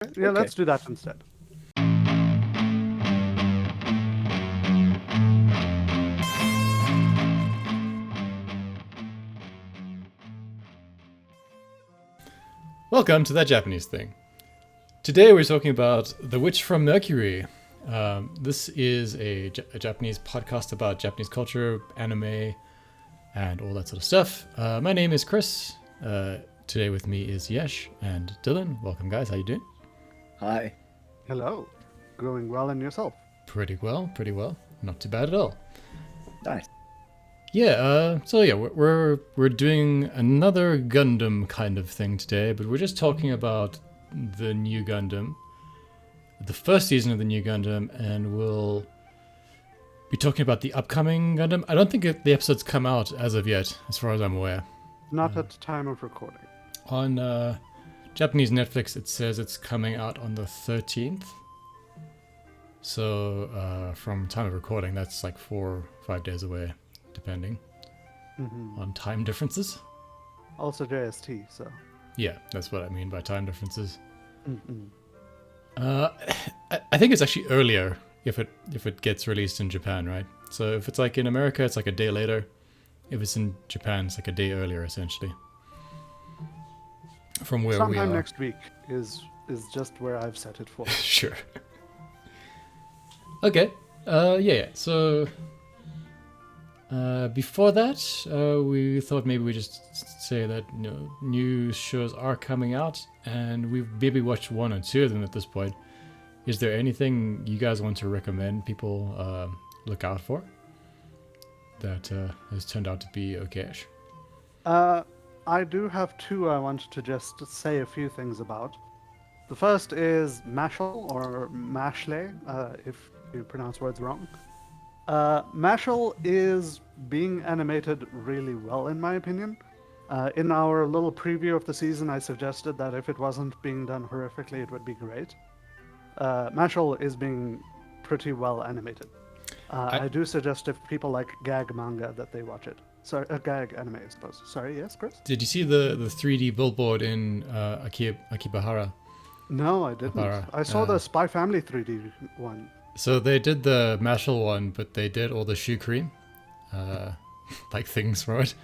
Yeah, Okay. let's do that instead. Welcome to That Japanese Thing. Today we're talking about The Witch from Mercury. This is a Japanese podcast about Japanese culture, anime, and all that sort of stuff. My name is Chris. Today with me is Yesh and Dylan. Welcome, guys. How you doing? Hi. Hello. Going well in yourself? Pretty well. Not too bad at all. Nice. Yeah, we're doing another Gundam kind of thing today, but we're just talking about the new Gundam, the first season of the new Gundam, and we'll be talking about the upcoming Gundam. I don't think the episodes come out as of yet, as far as I'm aware. Not at the time of recording. On Japanese Netflix, it says it's coming out on the 13th. So from time of recording, that's like 4 or 5 days away, depending on time differences. Also JST, so. Yeah, that's what I mean by time differences. I think it's actually earlier if it gets released in Japan, right? So if it's like in America, it's like a day later. If it's in Japan, it's like a day earlier, essentially. From where we are. Sometime next week is just where I've set it for. Sure. Okay. Yeah. So before that, we thought maybe we just say that new shows are coming out, and we've maybe watched 1 or 2 of them at this point. Is there anything you guys want to recommend people look out for that has turned out to be okay-ish? I do have 2 I want to just say a few things about. The first is Mashal, or Mashle, if you pronounce words wrong. Mashal is being animated really well, in my opinion. In our little preview of the season, I suggested that if it wasn't being done horrifically, it would be great. Mashal is being pretty well animated. I do suggest if people like gag manga that they watch it. Sorry, gag anime, I suppose. Sorry, yes, Chris? Did you see the 3D billboard in Akibahara? No, I didn't. I saw the Spy Family 3D one. So they did the Mashal one, but they did all the shoe cream, like things from it.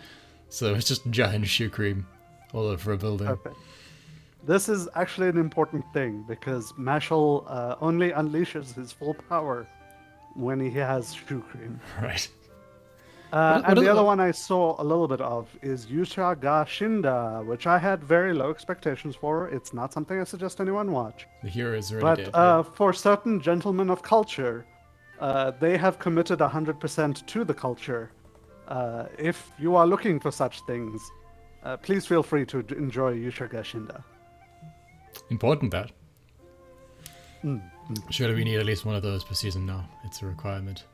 So it's just giant shoe cream all over a building. Okay. This is actually an important thing because Mashal only unleashes his full power when he has shoe cream. Right. And the other one I saw a little bit of is Yusha ga Shinda, which I had very low expectations for. It's not something I suggest anyone watch. The hero is already But dead. for certain gentlemen of culture, they have committed 100% to the culture. If you are looking for such things, please feel free to enjoy Yusha ga Shinda. Important that. Surely we need at least one of those per season now. It's a requirement.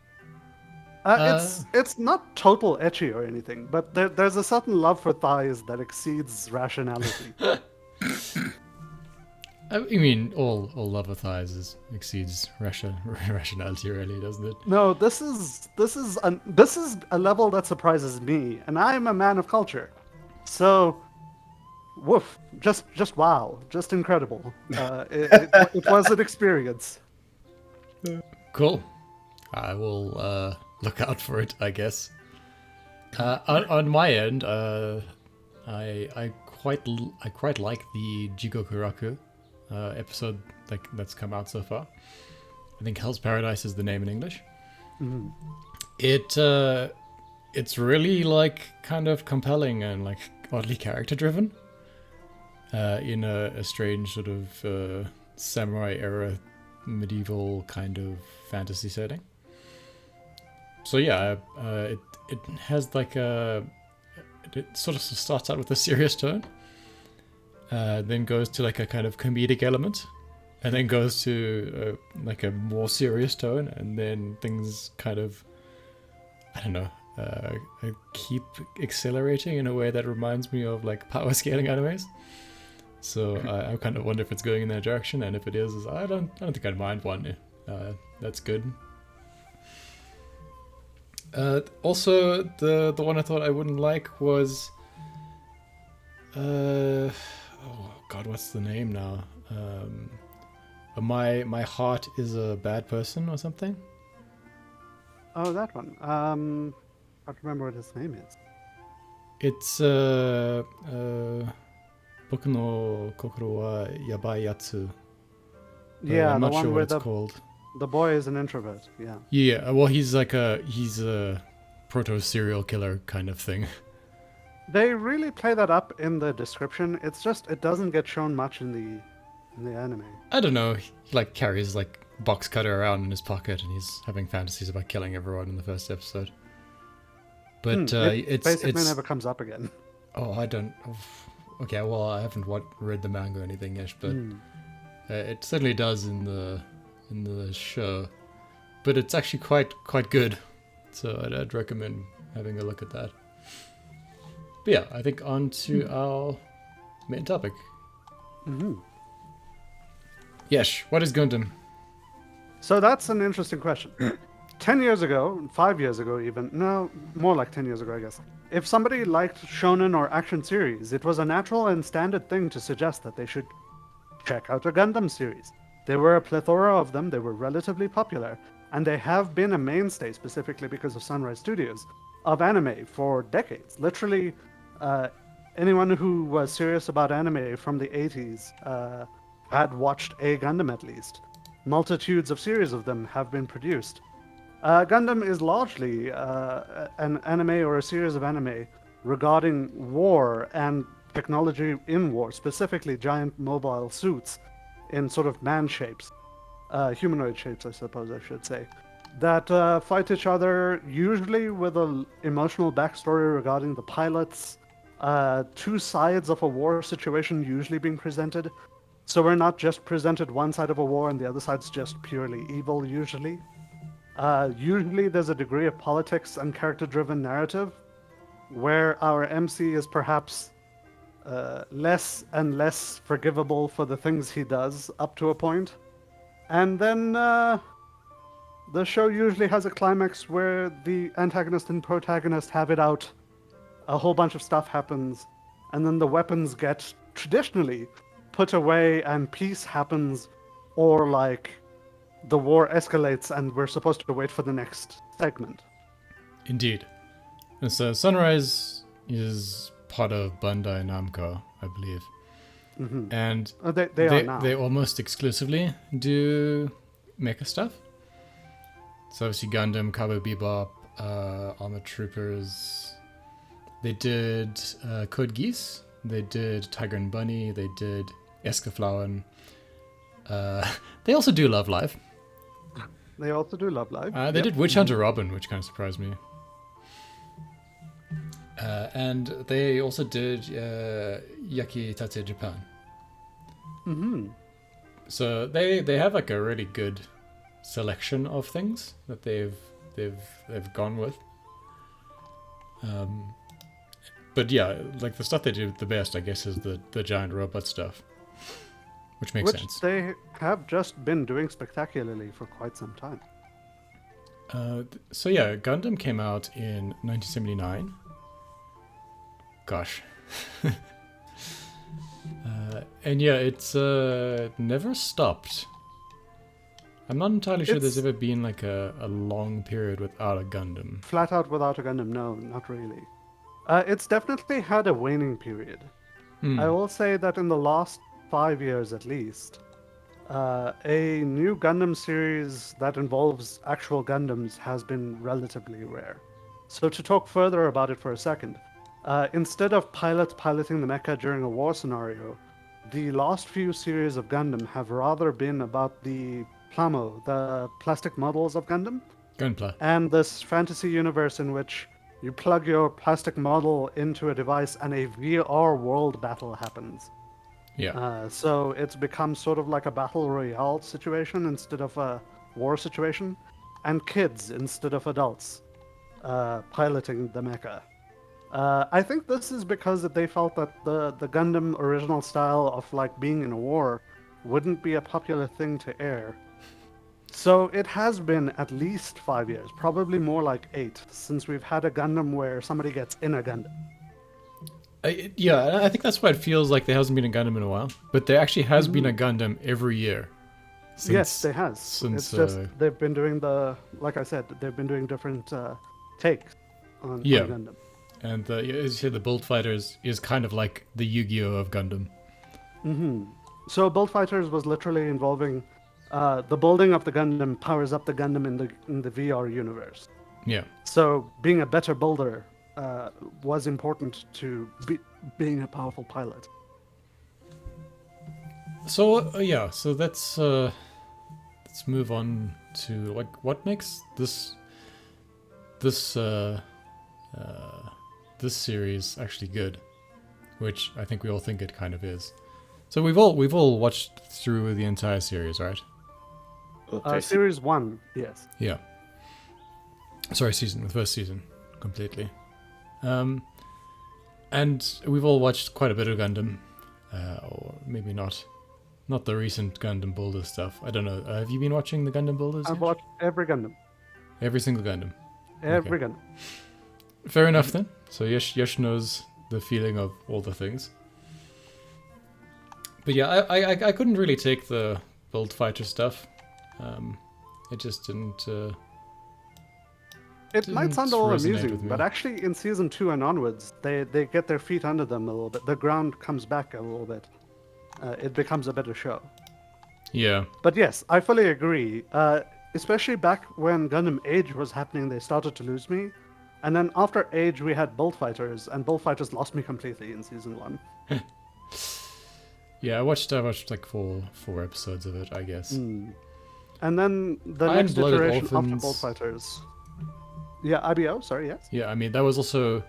It's not total ecchi or anything, but there's a certain love for thighs that exceeds rationality. I mean, all love of thighs exceeds rationality, really, doesn't it? No, this is a level that surprises me, and I'm a man of culture, so woof, just wow, just incredible. It was an experience. Cool. I will look out for it, I guess. On my end, I quite like the Jigokuraku episode that's come out so far. I think Hell's Paradise is the name in English. It's really like kind of compelling and like oddly character driven in a strange sort of samurai era medieval kind of fantasy setting. So yeah, it has like it sort of starts out with a serious tone, then goes to like a kind of comedic element, and then goes to like a more serious tone, and then things kind of, I don't know, keep accelerating in a way that reminds me of like power scaling animes. So I kind of wonder if it's going in that direction, and if it is I don't think I'd mind one. That's good. Also, the one I thought I wouldn't like was, oh god, what's the name now? My heart is a bad person or something. Oh, that one. I don't remember what his name is. It's Boku no Kokoro wa Yabai Yatsu. But Yeah, I'm the not one sure what where it's called. the boy is an introvert. Yeah. Yeah, well, he's a proto serial killer kind of thing. They really play that up in the description. It's just it doesn't get shown much in the anime. I don't know. He like carries like box cutter around in his pocket, and he's having fantasies about killing everyone in the first episode. But It basically it's never comes up again. oh, I don't. Oh, okay, well, I haven't read the manga or anything yet, but it certainly does in the show. But it's actually quite good, so I'd recommend having a look at that. But yeah, I think on to our main topic. Mm-hmm. Yesh, what is Gundam? So that's an interesting question. 10 years ago, 5 years ago even, no, more like 10 years ago, I guess. If somebody liked shonen or action series, it was a natural and standard thing to suggest that they should check out a Gundam series. There were a plethora of them, they were relatively popular, and they have been a mainstay, specifically because of Sunrise Studios, of anime for decades. Literally, anyone who was serious about anime from the 80s had watched a Gundam at least. Multitudes of series of them have been produced. Gundam is largely an anime or a series of anime regarding war and technology in war, specifically giant mobile suits in sort of man shapes, humanoid shapes, I suppose I should say, that fight each other, usually with an emotional backstory regarding the pilots, two sides of a war situation usually being presented. So we're not just presented one side of a war and the other side's just purely evil, usually. Usually there's a degree of politics and character-driven narrative where our MC is perhaps less and less forgivable for the things he does up to a point. And then the show usually has a climax where the antagonist and protagonist have it out. A whole bunch of stuff happens, and then the weapons get traditionally put away and peace happens, or like the war escalates and we're supposed to wait for the next segment. Indeed. And so Sunrise is part of Bandai Namco, I believe. Mm-hmm. And They are now. they almost exclusively do mecha stuff. So obviously Gundam, Cowboy Bebop, Armored Troopers. They did Code Geass. They did Tiger and Bunny. They did Eskaflowen. They also do Love Live. They also do Love Live. They did Witch Hunter Robin, which kind of surprised me. And they also did Yakitate Japan. Mm-hmm. So they have like a really good selection of things that they've gone with. But yeah, like the stuff they do the best, I guess, is the giant robot stuff, which makes sense. They have just been doing spectacularly for quite some time. So yeah, Gundam came out in 1979. Gosh. And yeah, it's never stopped. I'm not entirely sure there's ever been like a long period without a Gundam. Flat out without a Gundam, no, not really. It's definitely had a waning period. I will say that in the last 5 years at least, a new Gundam series that involves actual Gundams has been relatively rare. So to talk further about it for a second, instead of pilots piloting the mecha during a war scenario, the last few series of Gundam have rather been about the Plamo, the plastic models of Gundam, Gunpla. and this fantasy universe in which you plug your plastic model into a device and a VR world battle happens. Yeah. So it's become sort of like a battle royale situation instead of a war situation, and kids instead of adults piloting the mecha. I think this is because they felt that the Gundam original style of like being in a war wouldn't be a popular thing to air. So it has been at least 5 years, probably more like 8, since we've had a Gundam where somebody gets in a Gundam. Yeah, I think that's why it feels like there hasn't been a Gundam in a while. But there actually has been a Gundam every year Yes, they has. Since It's just they've been doing like I said, they've been doing different takes on Yeah. Gundam. and as you said, the Build Fighters is kind of like the Yu-Gi-Oh of Gundam. So Build Fighters was literally involving the building of the Gundam powers up the Gundam in the VR universe. Yeah. So being a better builder was important to being a powerful pilot. So so let's move on to like what makes this series actually good, which I think we all think it kind of is. So we've all watched through the entire series, right? Series 1, yes. Yeah. Sorry, the first season, completely. And we've all watched quite a bit of Gundam, or maybe not the recent Gundam Builder stuff. I don't know. Have you been watching the Gundam Builders? I've watched every Gundam. Every single Gundam. Every Gundam. Fair enough then. So Yesh knows the feeling of all the things. But yeah, I couldn't really take the Build Fighter stuff. It just didn't. It might sound a little resonate with amusing, me. but actually in season 2 and onwards, they get their feet under them a little bit. The ground comes back a little bit. It becomes a better show. Yeah. But yes, I fully agree. Especially back when Gundam Age was happening, they started to lose me. And then after Age, we had Build Fighters, and Build Fighters lost me completely in season 1. Yeah, I watched like four episodes of it, I guess. And then the next Iron-Blooded iteration after Orphans. Build Fighters. Yeah, IBO, sorry, yes. Yeah, I mean that was also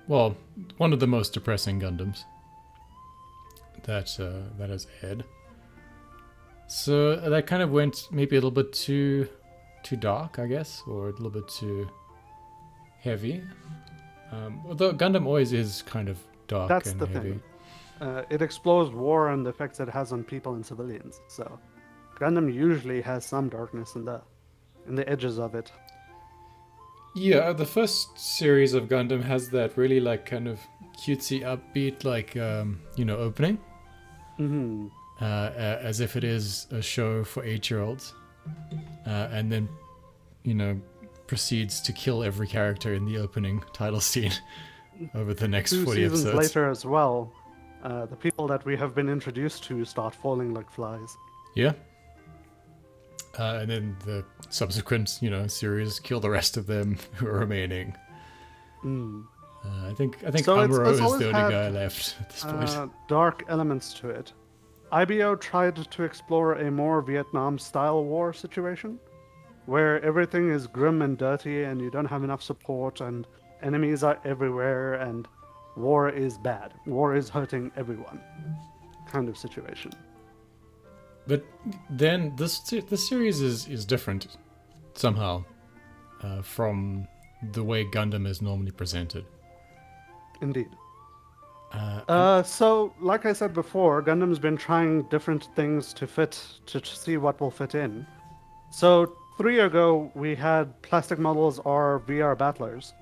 one of the most depressing Gundams that has aired. So that kind of went maybe a little bit too dark, I guess, or a little bit too heavy. Although Gundam always is kind of dark That's and the heavy. thing. It explores war and the effects it has on people and civilians. So Gundam usually has some darkness in the edges of it. Yeah, the first series of Gundam has that really like kind of cutesy, upbeat, like opening, as if it is a show for 8-year-olds, and then proceeds to kill every character in the opening title scene over the next 2 40 seasons episodes. later as well, the people that we have been introduced to start falling like flies. Yeah. And then the subsequent, series kill the rest of them who are remaining. I think So Amuro it's is always the only had, guy left at this point. Dark elements to it. IBO tried to explore a more Vietnam-style war situation, where everything is grim and dirty and you don't have enough support and enemies are everywhere and war is bad. War is hurting everyone kind of situation. But then this series is different somehow from the way Gundam is normally presented. Indeed. So, like I said before, Gundam's been trying different things to see what will fit in. So, 3 ago, we had plastic models or VR battlers.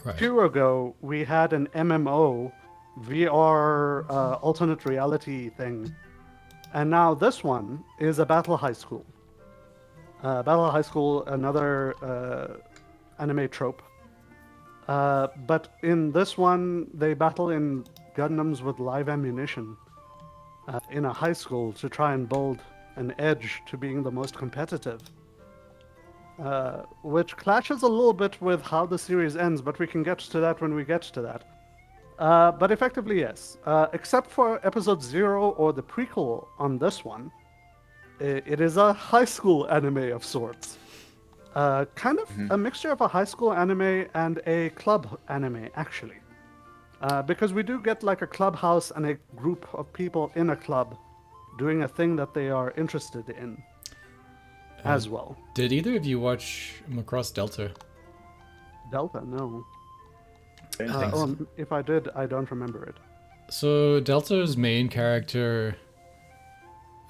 Right. 2 ago, we had an MMO VR alternate reality thing. And now this one is a Battle High School. Battle High School, another anime trope. But in this one, they battle in Gundams with live ammunition in a high school to try and build an edge to being the most competitive. Which clashes a little bit with how the series ends, but we can get to that when we get to that. But effectively, yes. Except for episode 0 or the prequel on this one, it is a high school anime of sorts. Kind of a mixture of a high school anime and a club anime, actually. Because we do get like a clubhouse and a group of people in a club doing a thing that they are interested in as well. Did either of you watch Macross Delta? Delta, no. Thanks. If I did, I don't remember it. So Delta's main character,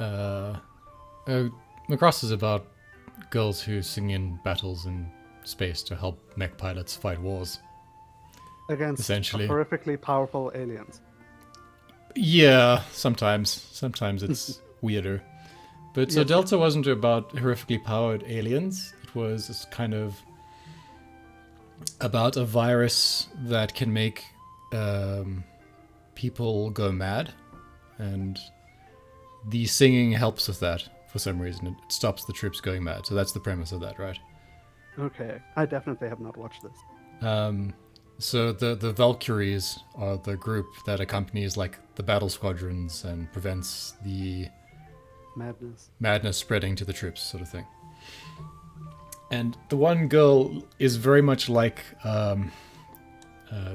Macross is about girls who sing in battles in space to help mech pilots fight wars. Against Essentially. horrifically powerful aliens. Yeah, sometimes it's weirder. But so Yes. Delta wasn't about horrifically powered aliens. It was kind of about a virus that can make people go mad, and the singing helps with that for some reason. It stops the troops going mad. So that's the premise of that, right? Okay, I definitely have not watched this. So the Valkyries are the group that accompanies like the battle squadrons and prevents the madness spreading to the troops, sort of thing. And the one girl is very much like the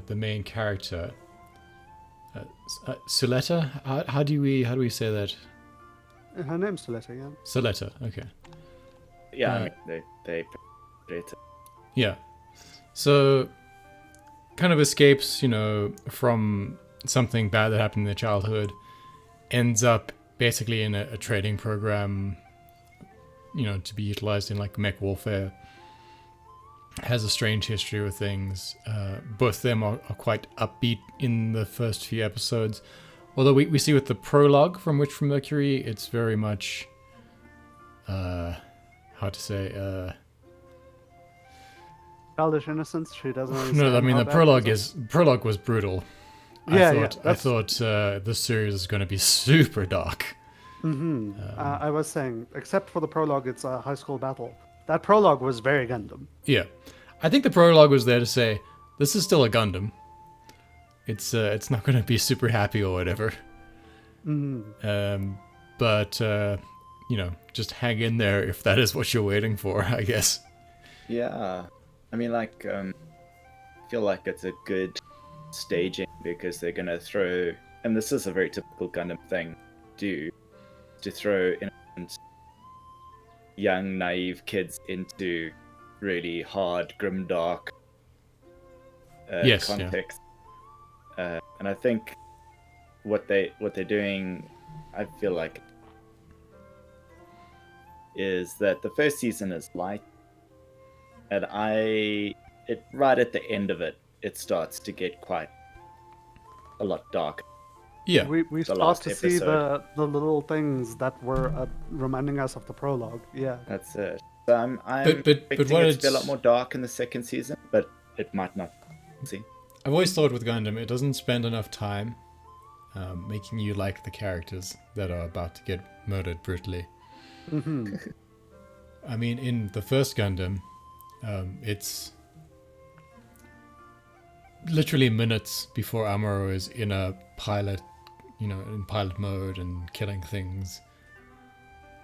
main character, Suletta. How do we say that? Her name's Suletta, yeah. Suletta. Okay. Yeah, I mean, they it. Yeah. So, kind of escapes, from something bad that happened in their childhood, ends up basically in a training program, to be utilized in like mech warfare. Has a strange history with things. Both of them are quite upbeat in the first few episodes. Although we see with the prologue from Mercury, it's very much, how to say, Childish innocence. She doesn't. no, I mean how the bad prologue was brutal. Yeah, I thought this series is going to be super dark. Mm-hmm. I was saying, except for the prologue, it's a high school battle. That prologue was very Gundam. Yeah, I think the prologue was there to say this is still a Gundam. It's not going to be super happy or whatever. Mm-hmm. But just hang in there if that is what you're waiting for, I guess. Yeah, I mean, like, I feel like it's a good staging because they're gonna throw, and this is a very typical Gundam thing, to throw innocent, young, naive kids into really hard, grim, dark context. Yeah. And I think what they're doing, I feel like, is that the first season is light, and right at the end of it starts to get quite a lot dark. Yeah, we start to see the little things that were reminding us of the prologue. Yeah, that's it. So I'm but expecting it to be a lot more dark in the second season, but it might not. See, I've always thought with Gundam, it doesn't spend enough time making you like the characters that are about to get murdered brutally. Mm-hmm. I mean, in the first Gundam, it's literally minutes before Amuro is in a pilot, in pilot mode and killing things.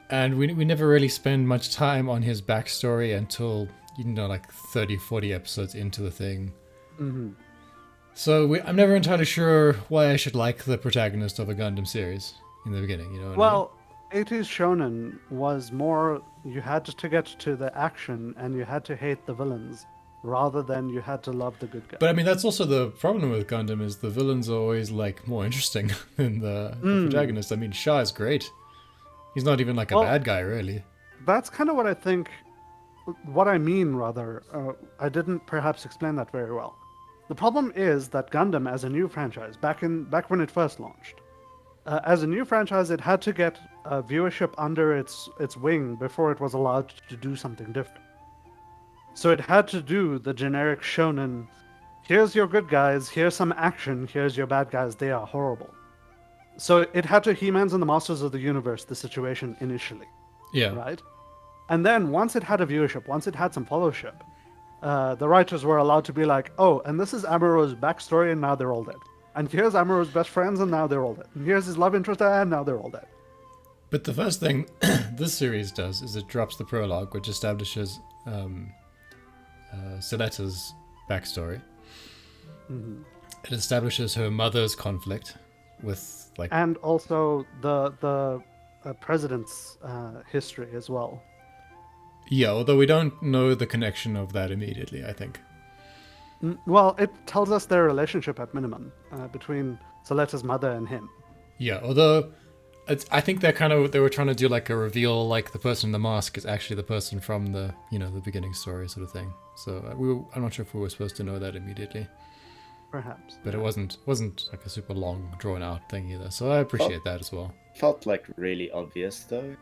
And we never really spend much time on his backstory until, like 30, 40 episodes into the thing. Mm-hmm. So I'm never entirely sure why I should like the protagonist of a Gundam series in the beginning, Well, 80s shonen was more, you had to get to the action and you had to hate the villains rather than you had to love the good guys. But I mean, that's also the problem with Gundam is the villains are always like more interesting than the protagonist. I mean, Shah is great. He's not even like a bad guy, really. That's kind of what I think, what I mean, rather. I didn't perhaps explain that very well. The problem is that Gundam, as a new franchise, back when it first launched, as a new franchise, it had to get viewership under its wing before it was allowed to do something different. So it had to do the generic shonen, here's your good guys, here's some action, here's your bad guys, they are horrible. So it had to He-Man's and the Masters of the Universe the situation initially. Yeah. Right? And then once it had a viewership, once it had some followership, the writers were allowed to be like, oh, and this is Amuro's backstory, and now they're all dead. And here's Amuro's best friends, and now they're all dead. And here's his love interest, and now they're all dead. But the first thing this series does is it drops the prologue, which establishes Soletta's backstory. Mm-hmm. It establishes her mother's conflict with, like... And also the president's history as well. Yeah, although we don't know the connection of that immediately, I think. Well, it tells us their relationship at minimum between Soletta's mother and him. Yeah, although I think they were trying to do like a reveal, like the person in the mask is actually the person from the the beginning story sort of thing. So I'm not sure if we were supposed to know that immediately. Perhaps. But it wasn't like a super long drawn out thing either. So I appreciate that as well. Felt like really obvious though.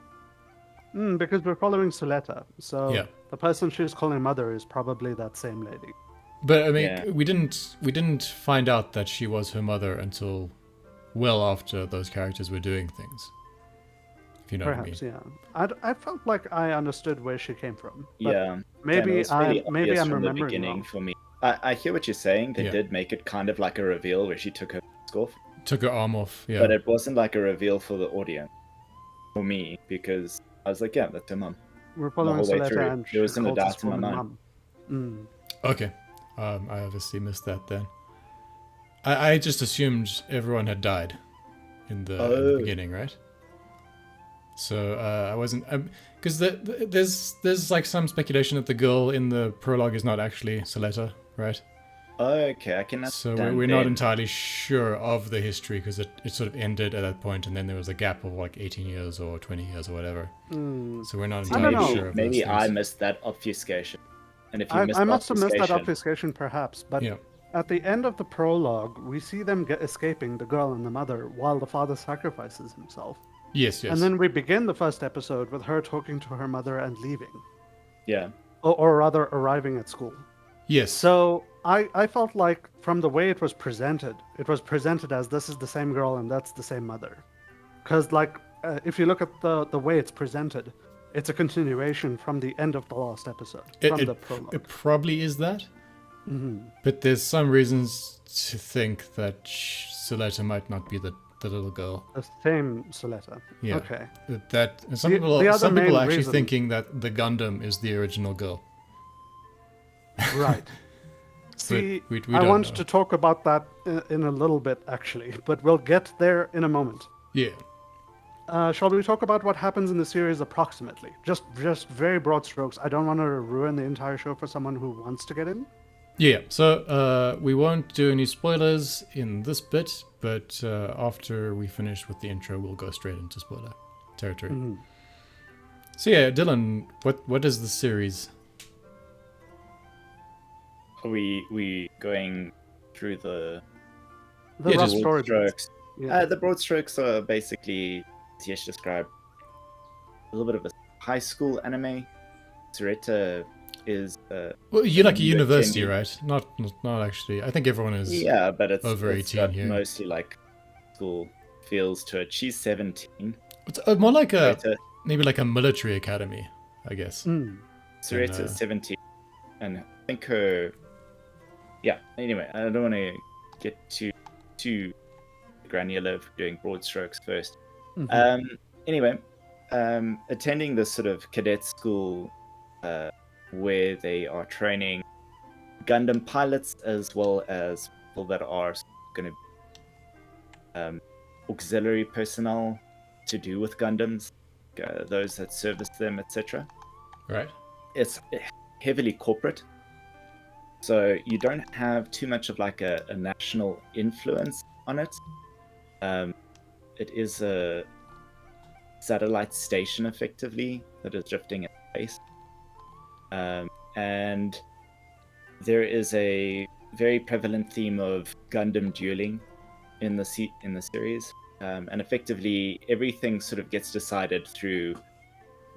Because we're following Suletta, so Yeah. the person she's calling mother is probably that same lady. But I mean, Yeah. we didn't find out that she was her mother until well after those characters were doing things. If you know Perhaps, what yeah. I felt like I understood where she came from. But Yeah. And it maybe was really maybe obvious I'm from the remembering beginning wrong. for me. I hear what you're saying. They Yeah. did make it kind of like a reveal where she took her mask off, I mean. Took her arm off. Yeah. but it wasn't like a reveal for the audience, for me, because I was like, yeah, that's her mum. We're The following whole way Suletta, through, and she there wasn't a calls this doubt in my woman mind. mum. Okay. I obviously missed that then. I just assumed everyone had died in the Oh. beginning, right? So I wasn't because there's like some speculation that the girl in the prologue is not actually Suletta, right? Okay, I can So understand. we're not then. entirely sure of the history because it sort of ended at that point, and then there was a gap of like 18 years or 20 years or whatever. So we're not I don't entirely know. sure of Maybe those I things. missed that obfuscation. And if you missed I the must have missed that obfuscation, obfuscation, perhaps, but Yeah. at the end of the prologue, we see them escaping, the girl and the mother, while the father sacrifices himself. Yes. And then we begin the first episode with her talking to her mother and leaving, yeah, or rather arriving at school. Yes. So I felt like from the way it was presented as this is the same girl and that's the same mother. Because like if you look at the way it's presented, it's a continuation from the end of the last episode, from the prologue. It probably is that. But there's some reasons to think that Suletta might not be the little girl. The same Suletta. Yeah. Okay. That some The- people the other some people main are actually reason- thinking that the Gundam is the original girl. Right. See, we I don't want know. to talk about that in a little bit, actually, but we'll get there in a moment. Yeah. Shall we talk about what happens in the series approximately? Just very broad strokes. I don't want to ruin the entire show for someone who wants to get in. Yeah, so we won't do any spoilers in this bit, but after we finish with the intro, we'll go straight into spoiler territory. So yeah, Dylan, what is the series? are we going through the The Yeah, rough just story broad bits. strokes? Yeah. The broad strokes are basically, as Yesh described, a little bit of a high school anime. Zureta is Well, you're like a Mid-teen. university, right? Not actually. I think everyone is. yeah, but it's over it's 18 got here. mostly like school feels to it. She's 17. It's more like a Zureta, maybe like a military academy, I guess. Zureta And, is 17, and I think her. Yeah. Anyway, I don't want to get too granular for doing broad strokes first. Anyway, attending this sort of cadet school where they are training Gundam pilots as well as people that are going to be auxiliary personnel to do with Gundams, those that service them, etc. Right. It's heavily corporate, so you don't have too much of like a national influence on it. It is a satellite station effectively that is drifting in space, and there is a very prevalent theme of Gundam dueling in the series, and effectively everything sort of gets decided through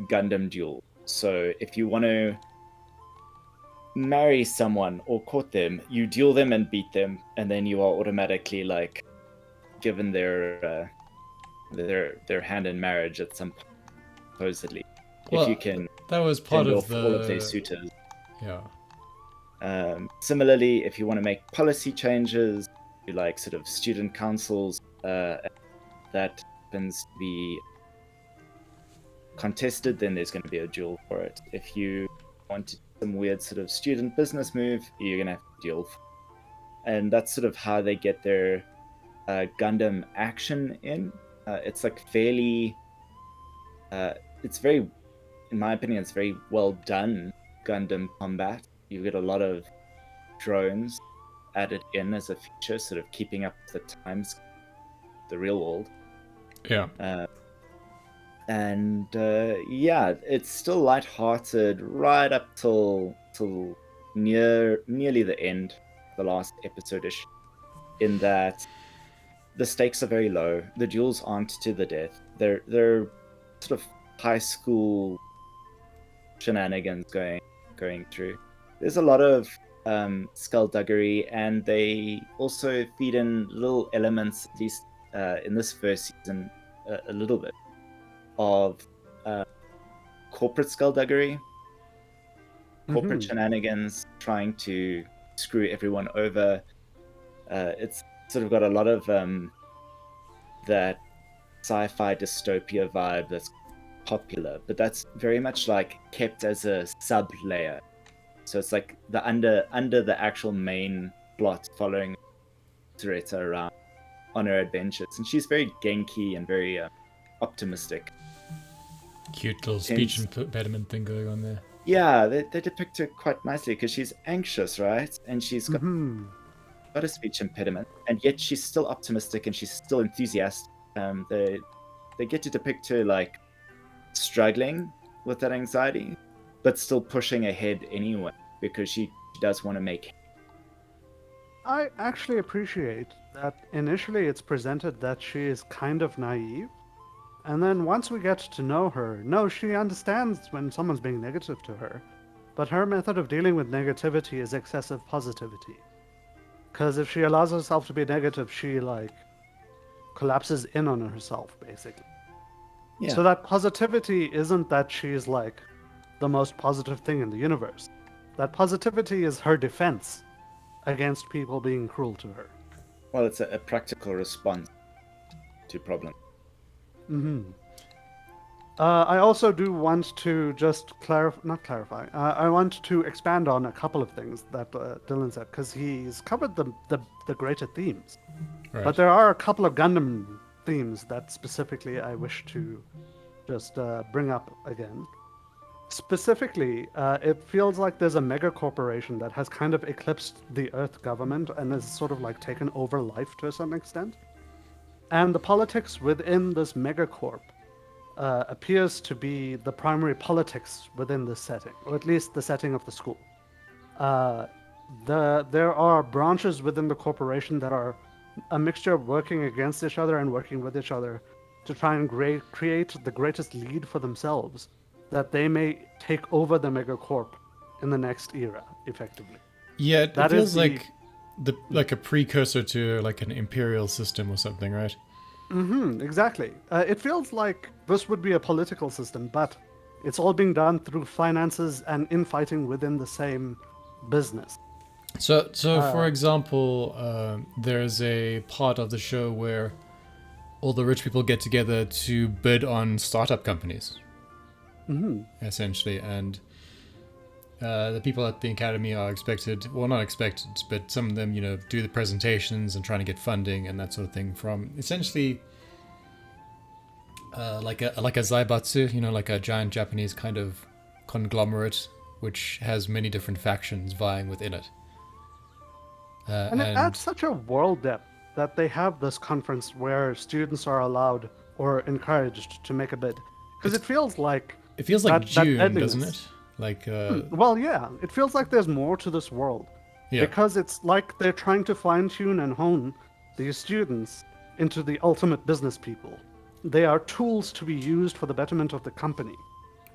Gundam duel. So if you want to marry someone or court them, you duel them and beat them, and then you are automatically like given their hand in marriage at some point, supposedly. Well, if you can That was part fend of off the. all of their suitors. Yeah. Similarly, if you want to make policy changes, you like sort of student councils, that happens to be contested, then there's going to be a duel for it. If you want to do some weird sort of student business move, you're going to have to duel. And that's sort of how they get their Gundam action in. It's like fairly, it's very, in my opinion, it's very well done Gundam combat. You get a lot of drones added in as a feature, sort of keeping up with the times, the real world. Yeah. And yeah, it's still lighthearted right up till nearly the end, the last episode-ish, in that the stakes are very low. The duels aren't to the death. They're sort of high school shenanigans going through. There's a lot of skullduggery, and they also feed in little elements, at least in this first season, a little bit of corporate skullduggery, corporate shenanigans, trying to screw everyone over. It's sort of got a lot of that sci-fi dystopia vibe that's popular, but that's very much like kept as a sub layer. So it's like the under the actual main plot, following Sareta around on her adventures, and she's very Genki and very optimistic. Cute little speech impediment thing going on there. Yeah, they depict her quite nicely because she's anxious, right? And she's got a speech impediment, and yet she's still optimistic and she's still enthusiastic. They get to depict her like struggling with that anxiety, but still pushing ahead anyway because she does want to make. I actually appreciate that initially it's presented that she is kind of naive, and then once we get to know her, no, she understands when someone's being negative to her, but her method of dealing with negativity is excessive positivity. Because if she allows herself to be negative, she like collapses in on herself, basically. Yeah. So that positivity isn't that she's like the most positive thing in the universe. That positivity is her defense against people being cruel to her. Well, it's a practical response to problems. I also do want to just clarify. I want to expand on a couple of things that Dylan said, because he's covered the greater themes. Right. But there are a couple of Gundam themes that specifically I wish to just bring up again. Specifically, it feels like there's a mega corporation that has kind of eclipsed the Earth government and has sort of like taken over life to a certain extent. And the politics within this megacorp appears to be the primary politics within this setting, or at least the setting of the school. There are branches within the corporation that are a mixture of working against each other and working with each other to try and create the greatest lead for themselves, that they may take over the megacorp in the next era, effectively. Yeah, it That feels is like a precursor to like an imperial system or something, right? Exactly. It feels like this would be a political system, but it's all being done through finances and infighting within the same business. So for example, there's a part of the show where all the rich people get together to bid on startup companies, essentially, and the people at the academy are expected, well, not expected, but some of them, do the presentations and trying to get funding and that sort of thing from essentially like a zaibatsu, like a giant Japanese kind of conglomerate, which has many different factions vying within it. And it adds such a world depth that they have this conference where students are allowed or encouraged to make a bid. Because it feels like June, doesn't it? Like well, yeah, it feels like there's more to this world. Yeah. Because it's like they're trying to fine-tune and hone these students into the ultimate business people. They are tools to be used for the betterment of the company.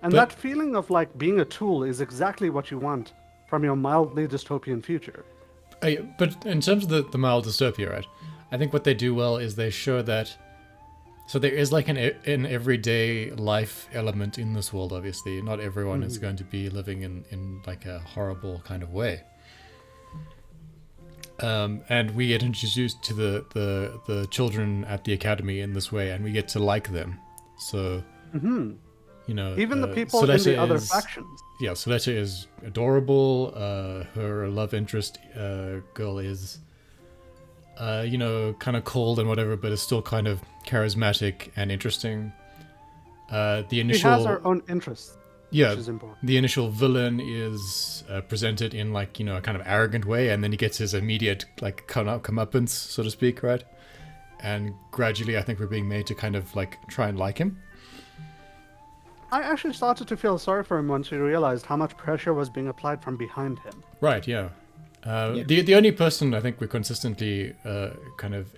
And that feeling of like being a tool is exactly what you want from your mildly dystopian future. But in terms of the mild dystopia, right? I think what they do well is they show that. So there is like an everyday life element in this world. Obviously, not everyone is going to be living in like a horrible kind of way. And we get introduced to the children at the academy in this way, and we get to like them. So, even the people in the other factions. Yeah, Soleta is adorable. Her love interest girl is, kind of cold and whatever, but is still kind of charismatic and interesting. She has her own interests. Yeah, which is important. The initial villain is presented in like a kind of arrogant way, and then he gets his immediate like comeuppance, so to speak, right? And gradually, I think we're being made to kind of like try and like him. I actually started to feel sorry for him once we realized how much pressure was being applied from behind him. Right, yeah. The only person I think we're consistently kind of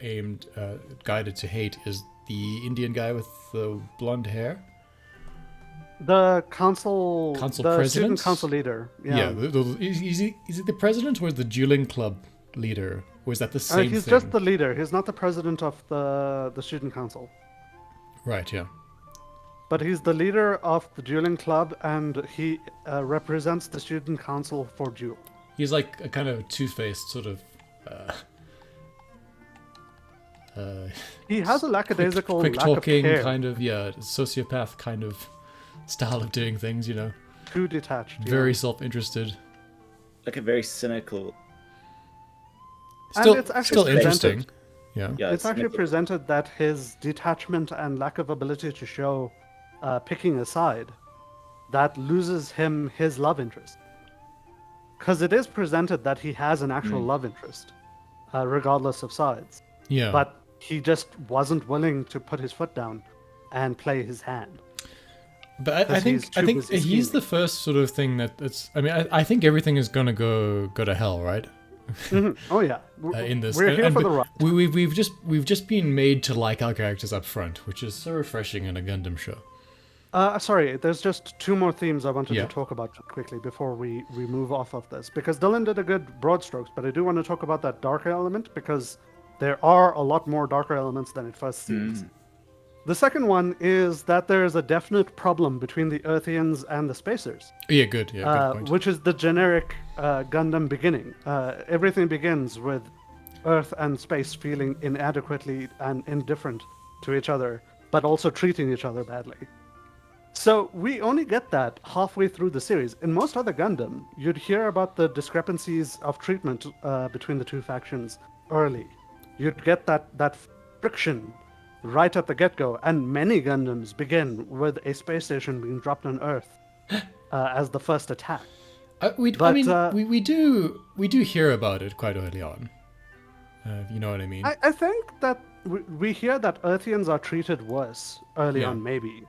guided to hate is the Indian guy with the blonde hair. The council, Council the president? student council leader. Yeah. Is it the president or is the dueling club leader? Or is that the same He's thing? just the leader. He's not the president of the student council. Right, yeah. But he's the leader of the dueling club, and he represents the student council for duel. He's like a kind of two-faced sort of... He has a lackadaisical quick lack talking, of care. kind of, yeah, sociopath kind of style of doing things, you know. Too detached. Very self-interested. Like a very cynical. Still, it's actually still presented- interesting. Yeah. Yeah, It's actually cynical. presented that his detachment and lack of ability to show picking a side, that loses him his love interest. Because it is presented that he has an actual love interest, regardless of sides. Yeah. But he just wasn't willing to put his foot down and play his hand. But I 'Cause he's think too busy he's scheming. the first sort of thing that's. I mean, I think everything is gonna go to hell, right? Oh yeah, In this, we're here and for the ride. we've just been made to like our characters up front, which is so refreshing in a Gundam show. Sorry, there's just two more themes I wanted Yeah. to talk about quickly before we move off of this. Because Dylan did a good broad strokes, but I do want to talk about that darker element because there are a lot more darker elements than it first seems. The second one is that there is a definite problem between the Earthians and the Spacers, Yeah, good. Yeah, good point. which is the generic Gundam beginning. Everything begins with Earth and space feeling inadequately and indifferent to each other, but also treating each other badly. So we only get that halfway through the series. In most other Gundam, you'd hear about the discrepancies of treatment between the two factions early. You'd get that friction right at the get-go, and many Gundams begin with a space station being dropped on Earth as the first attack. I mean, we do hear about it quite early on. You know what I mean? I think that we hear that Earthians are treated worse early Yeah. on, maybe.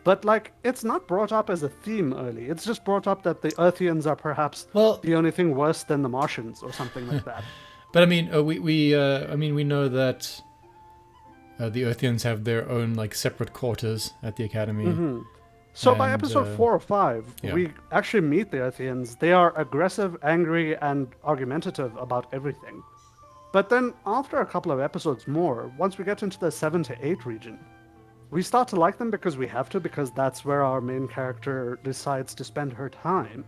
But, like, it's not brought up as a theme early. It's just brought up that the Earthians are perhaps Well- the only thing worse than the Martians or something like that. But I mean, we know that the Earthians have their own like separate quarters at the academy. So by And, episode 4 or 5, yeah. we actually meet the Earthians. They are aggressive, angry, and argumentative about everything. But then after a couple of episodes more, once we get into the 7 to 8 region, we start to like them because we have to, because that's where our main character decides to spend her time.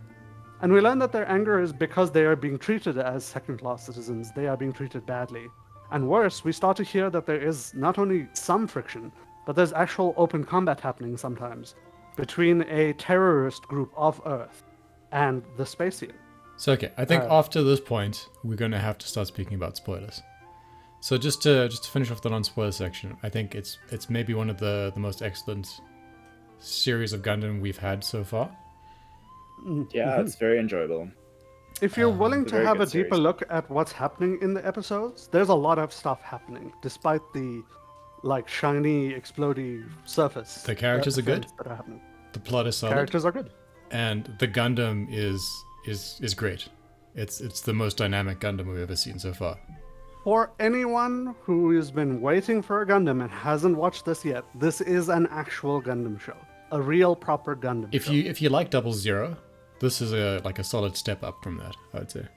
And we learn that their anger is because they are being treated as second-class citizens. They are being treated badly. And worse, we start to hear that there is not only some friction, but there's actual open combat happening sometimes between a terrorist group of Earth and the Spacian. So okay, I think after this point, we're gonna have to start speaking about spoilers. So just to finish off the non-spoiler section, I think it's maybe one of the most excellent series of Gundam we've had so far. Yeah, it's very enjoyable. If you're willing It's a to very have a good deeper series. look at what's happening in the episodes, there's a lot of stuff happening, despite the like shiny, explodey surface. The characters are good. things that are happening. The plot is solid, Characters are good. and the Gundam is great. It's the most dynamic Gundam we've ever seen so far. For anyone who has been waiting for a Gundam and hasn't watched this yet, this is an actual Gundam show, a real proper Gundam If show. you like 00, this is a solid step up from that, I would say.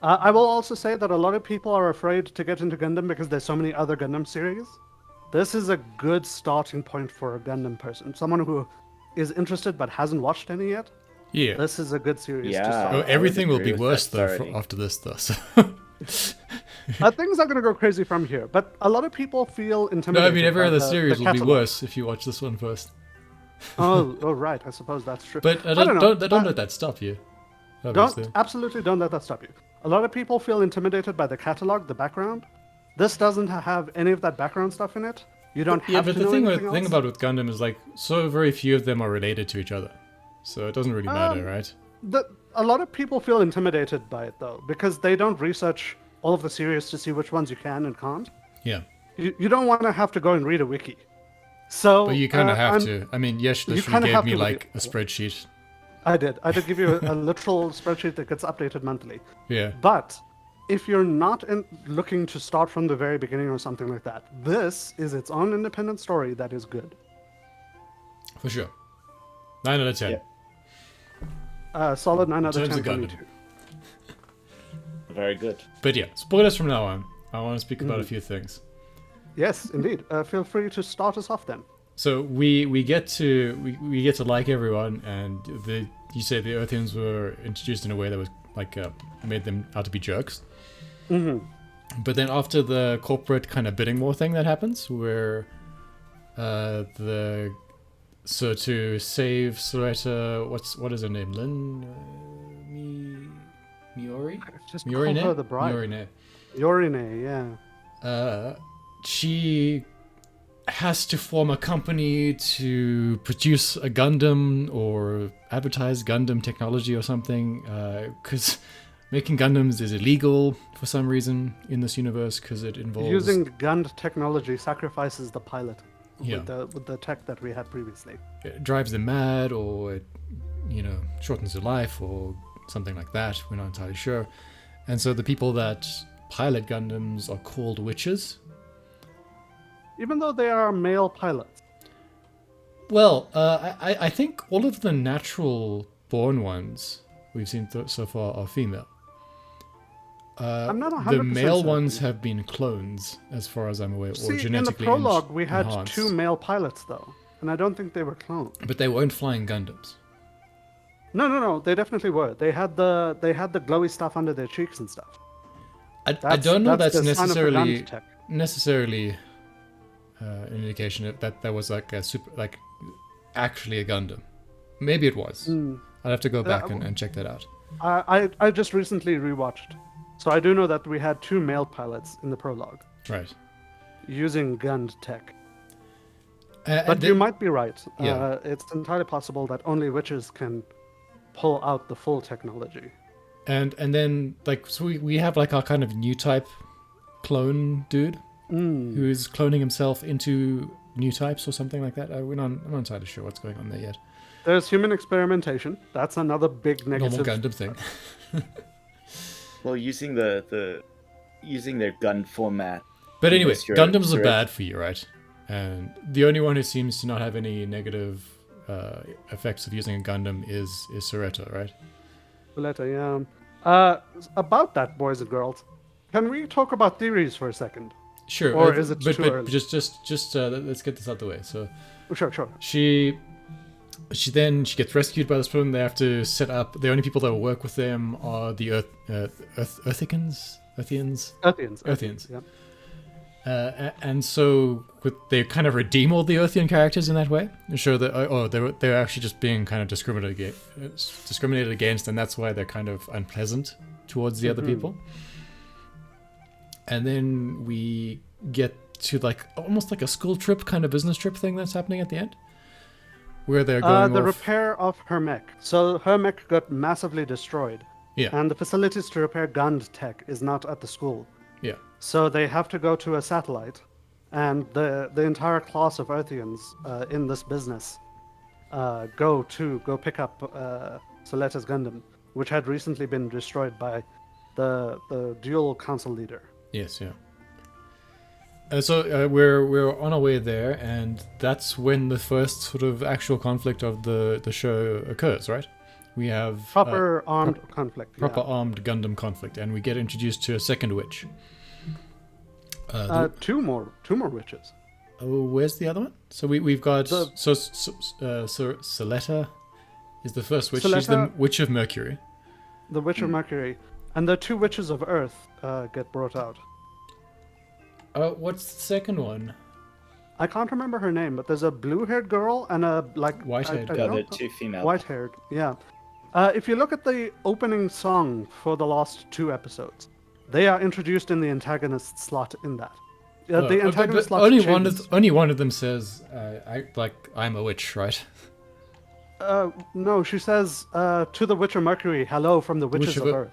I will also say that a lot of people are afraid to get into Gundam because there's so many other Gundam series. This is a good starting point for a Gundam person, someone who is interested but hasn't watched any yet. Yeah. This is a good series to Yeah. start. Oh, I would everything will agree be with worse that though thoroughly. after this though. So. Things are going to go crazy from here, but a lot of people feel No, intimidated. I mean every by other the series will be catalog. worse if you watch this one first. Oh, right. I suppose that's true. But I don't know. don't let that stop you. Don't Obviously. absolutely don't let that stop you. A lot of people feel intimidated by the catalog, the background. This doesn't have any of that background stuff in it. You don't have Yeah, to but the know thing anything else. about with Gundam is like so very few of them are related to each other, so it doesn't really matter, right? A lot of people feel intimidated by it though, because they don't research all of the series to see which ones you can and can't. Yeah, You don't want to have to go and read a wiki. So, but you kind of have I'm- to. I mean, Yesh you literally kinda gave have me to like read a it. spreadsheet. I did give you a literal spreadsheet that gets updated monthly. Yeah, But if you're not looking to start from the very beginning or something like that, this is its own independent story that is good. For sure. 9 out of 10. Yeah. Solid 9 out of terms 10 of for me Gundam. too. Very good. But yeah, spoilers from now on. I want to speak about a few things. Yes, indeed. Feel free to start us off then. So we get to we get to like everyone, and you say the Earthians were introduced in a way that was like made them out to be jerks. But then after the corporate kind of bidding war thing that happens, where to save Soretta, what is her name? Miori? Just Miorine? call her the bride. Miorine. Yorine, yeah. She has to form a company to produce a Gundam or advertise Gundam technology or something, because making Gundams is illegal for some reason in this universe because it involves Using Gund technology sacrifices the pilot Yeah. with the tech that we had previously. it drives them mad, or it, shortens their life or something like that. We're not entirely sure. And so the people that pilot Gundams are called witches. Even though they are male pilots. Well, I think all of the natural born ones we've seen so far are female. I'm not 100% The male certain. ones have been clones, as far as I'm aware, or See, in the genetically prologue, we had enhanced. 2 male pilots, though. And I don't think they were cloned. But they weren't flying Gundams. No. They definitely were. They had the glowy stuff under their cheeks and stuff. I don't know that's the sign of the necessarily Gund tech. an indication that there was like a actually a Gundam. Maybe it was. I'd have to go back and check that out. I just recently rewatched. So I do know that we had 2 male pilots in the prologue Right. using Gund tech. And But then- you might be right. Yeah. It's entirely possible that only witches can pull out the full technology. And then so we have like our kind of new type clone dude who's cloning himself into new types or something like that. I'm not entirely sure what's going on there yet. There's human experimentation. That's another big Normal negative. Gundam thing. Well, using using their gun format. But anyway, Unless you're Gundams are correct. bad for you, right? And the only one who seems to not have any negative effects of using a Gundam is Soretta, right? Letter, yeah. About that, boys and girls, can we talk about theories for a second? Sure. Or is it but too but early? just let's get this out the way. So Sure. she gets rescued by this person. They have to set up. The only people that will work with them are the Earthians. Earthians. Yeah. And so they kind of redeem all the Earthian characters in that way, and show that they're actually just being kind of discriminated against, and that's why they're kind of unpleasant towards the other people. And then we get to almost like a school trip, kind of business trip thing that's happening at the end, where they're going The off. repair of her mech. So her mech got massively destroyed. Yeah. And the facilities to repair Gund tech is not at the school. Yeah. So they have to go to a satellite, and the entire class of Earthians in this business go pick up Soletta's Gundam, which had recently been destroyed by the dual council leader. Yes, yeah. So we're on our way there, and that's when the first sort of actual conflict of the show occurs, right? We have Proper armed conflict. proper yeah. armed Gundam conflict, and we get introduced to a second witch. Two more witches. Where's the other one? So we've got The- Soletta is the first witch. She's the Soletta- witch of Mercury. The Witch of Mercury. And the 2 witches of Earth get brought out. What's the second one? I can't remember her name, but there's a blue-haired girl and a White-haired I The don't other know- 2 female. White-haired, yeah. If you look at the opening song for the last 2 episodes, they are introduced in the antagonist slot in that. The antagonist slot only one of them says, I'm a witch, right? No, she says to the Witch of Mercury, hello from the witches Witch of of Earth.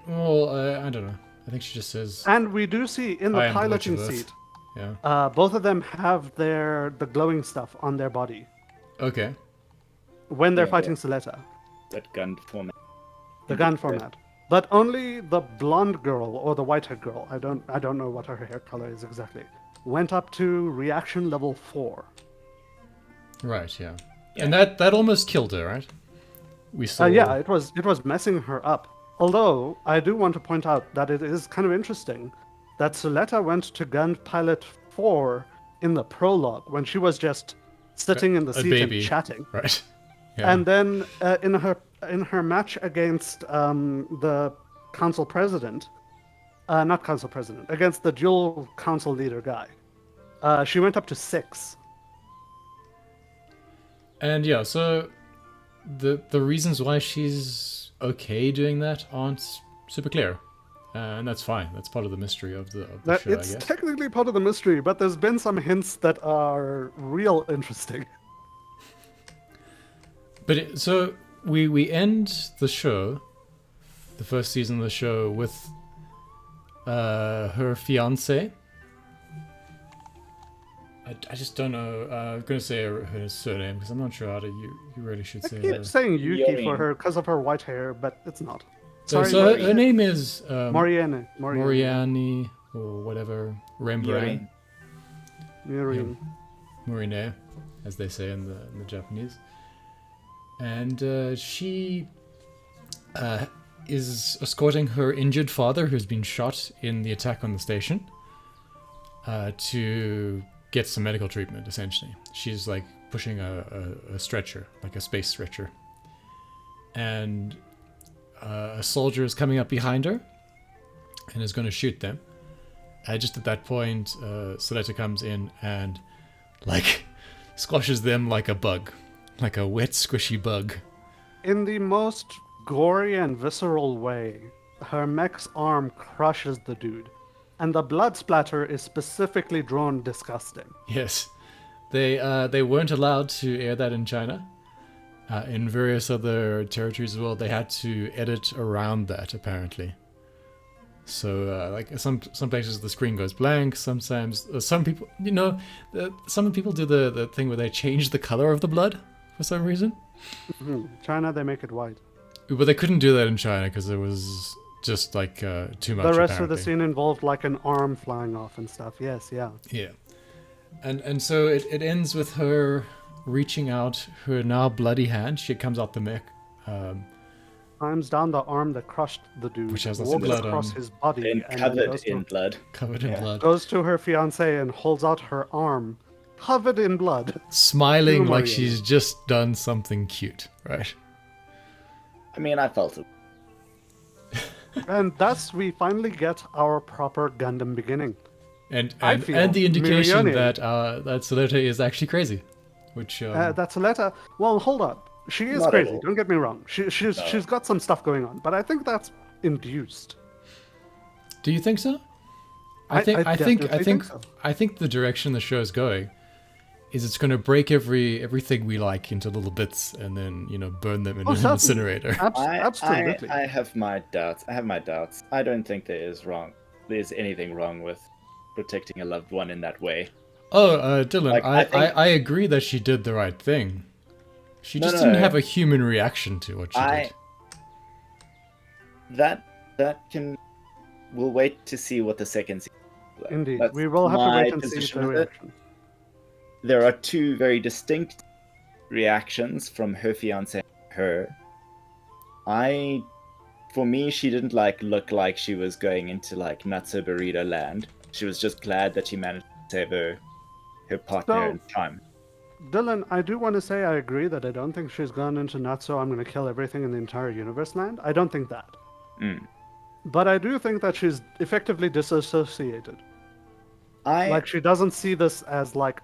Well, I don't know. I think she just says, And we do see in the I am the Witch piloting of Earth. seat, yeah. both of them have the glowing stuff on their body Okay. when they're Yeah, fighting Soletta. That gun format. The gun format. But only the blonde girl or the white-haired girl, I don't know what her hair color is exactly, went up to reaction level 4. Right, yeah. Yeah. And that almost killed her, right? We saw. Yeah, it was messing her up. Although I do want to point out that it is kind of interesting that Suletta went to Gun Pilot 4 in the prologue when she was just sitting in the a seat baby. and chatting, Right. Yeah. and then in her match against the council president, not council president, against the dual council leader guy, she went up to 6. And yeah, so the reasons why she's okay doing that aren't super clear. And that's fine. That's part of the mystery of the show, I It's guess. technically part of the mystery, but there's been some hints that are real interesting. But so we end the show, the first season of the show, with her fiance. I just don't know. I'm gonna say her surname because I'm not sure how to. You really should I say keep her. saying Yuki for Yorin. her because of her white hair, but it's not. So, Sorry, her name is Moriane. Moriani or whatever. Rembrandt. Moriane. Morine, as they say in the Japanese. And she is escorting her injured father, who's been shot in the attack on the station, to get some medical treatment, essentially. She's like pushing a stretcher, like a space stretcher. And a soldier is coming up behind her and is going to shoot them. Just at that point, Suletta comes in and, like, squashes them like a bug. Like a wet, squishy bug. In the most gory and visceral way, her mech's arm crushes the dude. And the blood splatter is specifically drawn disgusting. Yes. They weren't allowed to air that in China. In various other territories as well, they had to edit around that, apparently. So, like, some places the screen goes blank, sometimes... some people, some people do the thing where they change the color of the blood for some reason. China, they make it white. But they couldn't do that in China because it was just, like, too much, The rest of apparently. the scene involved, like, an arm flying off and stuff. Yes, yeah. Yeah. And so it ends with her reaching out her now bloody hand. She comes out the mech. Climbs down the arm that crushed the dude. Which has lots of walks blood across on. his body. And then covered goes in to, blood. Covered in blood. goes to her fiancé and holds out her arm. Covered in blood. Smiling Poor like Mariana. she's just done something cute, right? I mean, I felt it. And thus we finally get our proper Gundam beginning. And I feel and the indication Mirione. that Suletta is actually crazy, which That's Aletta. Well, hold up. She is Not at crazy. all. Don't get me wrong. She's got some stuff going on, but I think that's induced. do you think so? I definitely think so. I think the direction the show is going is it's going to break everything we like into little bits and then burn them in an certainly. incinerator. Absolutely. I have my doubts. I don't think there's anything wrong with protecting a loved one in that way. Oh, Dylan, Like, I think- I agree that she did the right thing. She No, just no. didn't have a human reaction to what she did. That can. We'll wait to see what the second season is like. Indeed. That's We will have to my wait and see position the with it. reaction. There are two very distinct reactions from her fiance and her. For me, she didn't look like she was going into Nutso Burrito land. She was just glad that she managed to save her partner in time. Dylan, I do want to say I agree that I don't think she's gone into Natsu, I'm going to kill everything in the entire universe land. I don't think that. Mm. But I do think that she's effectively disassociated. Like, she doesn't see this as, like,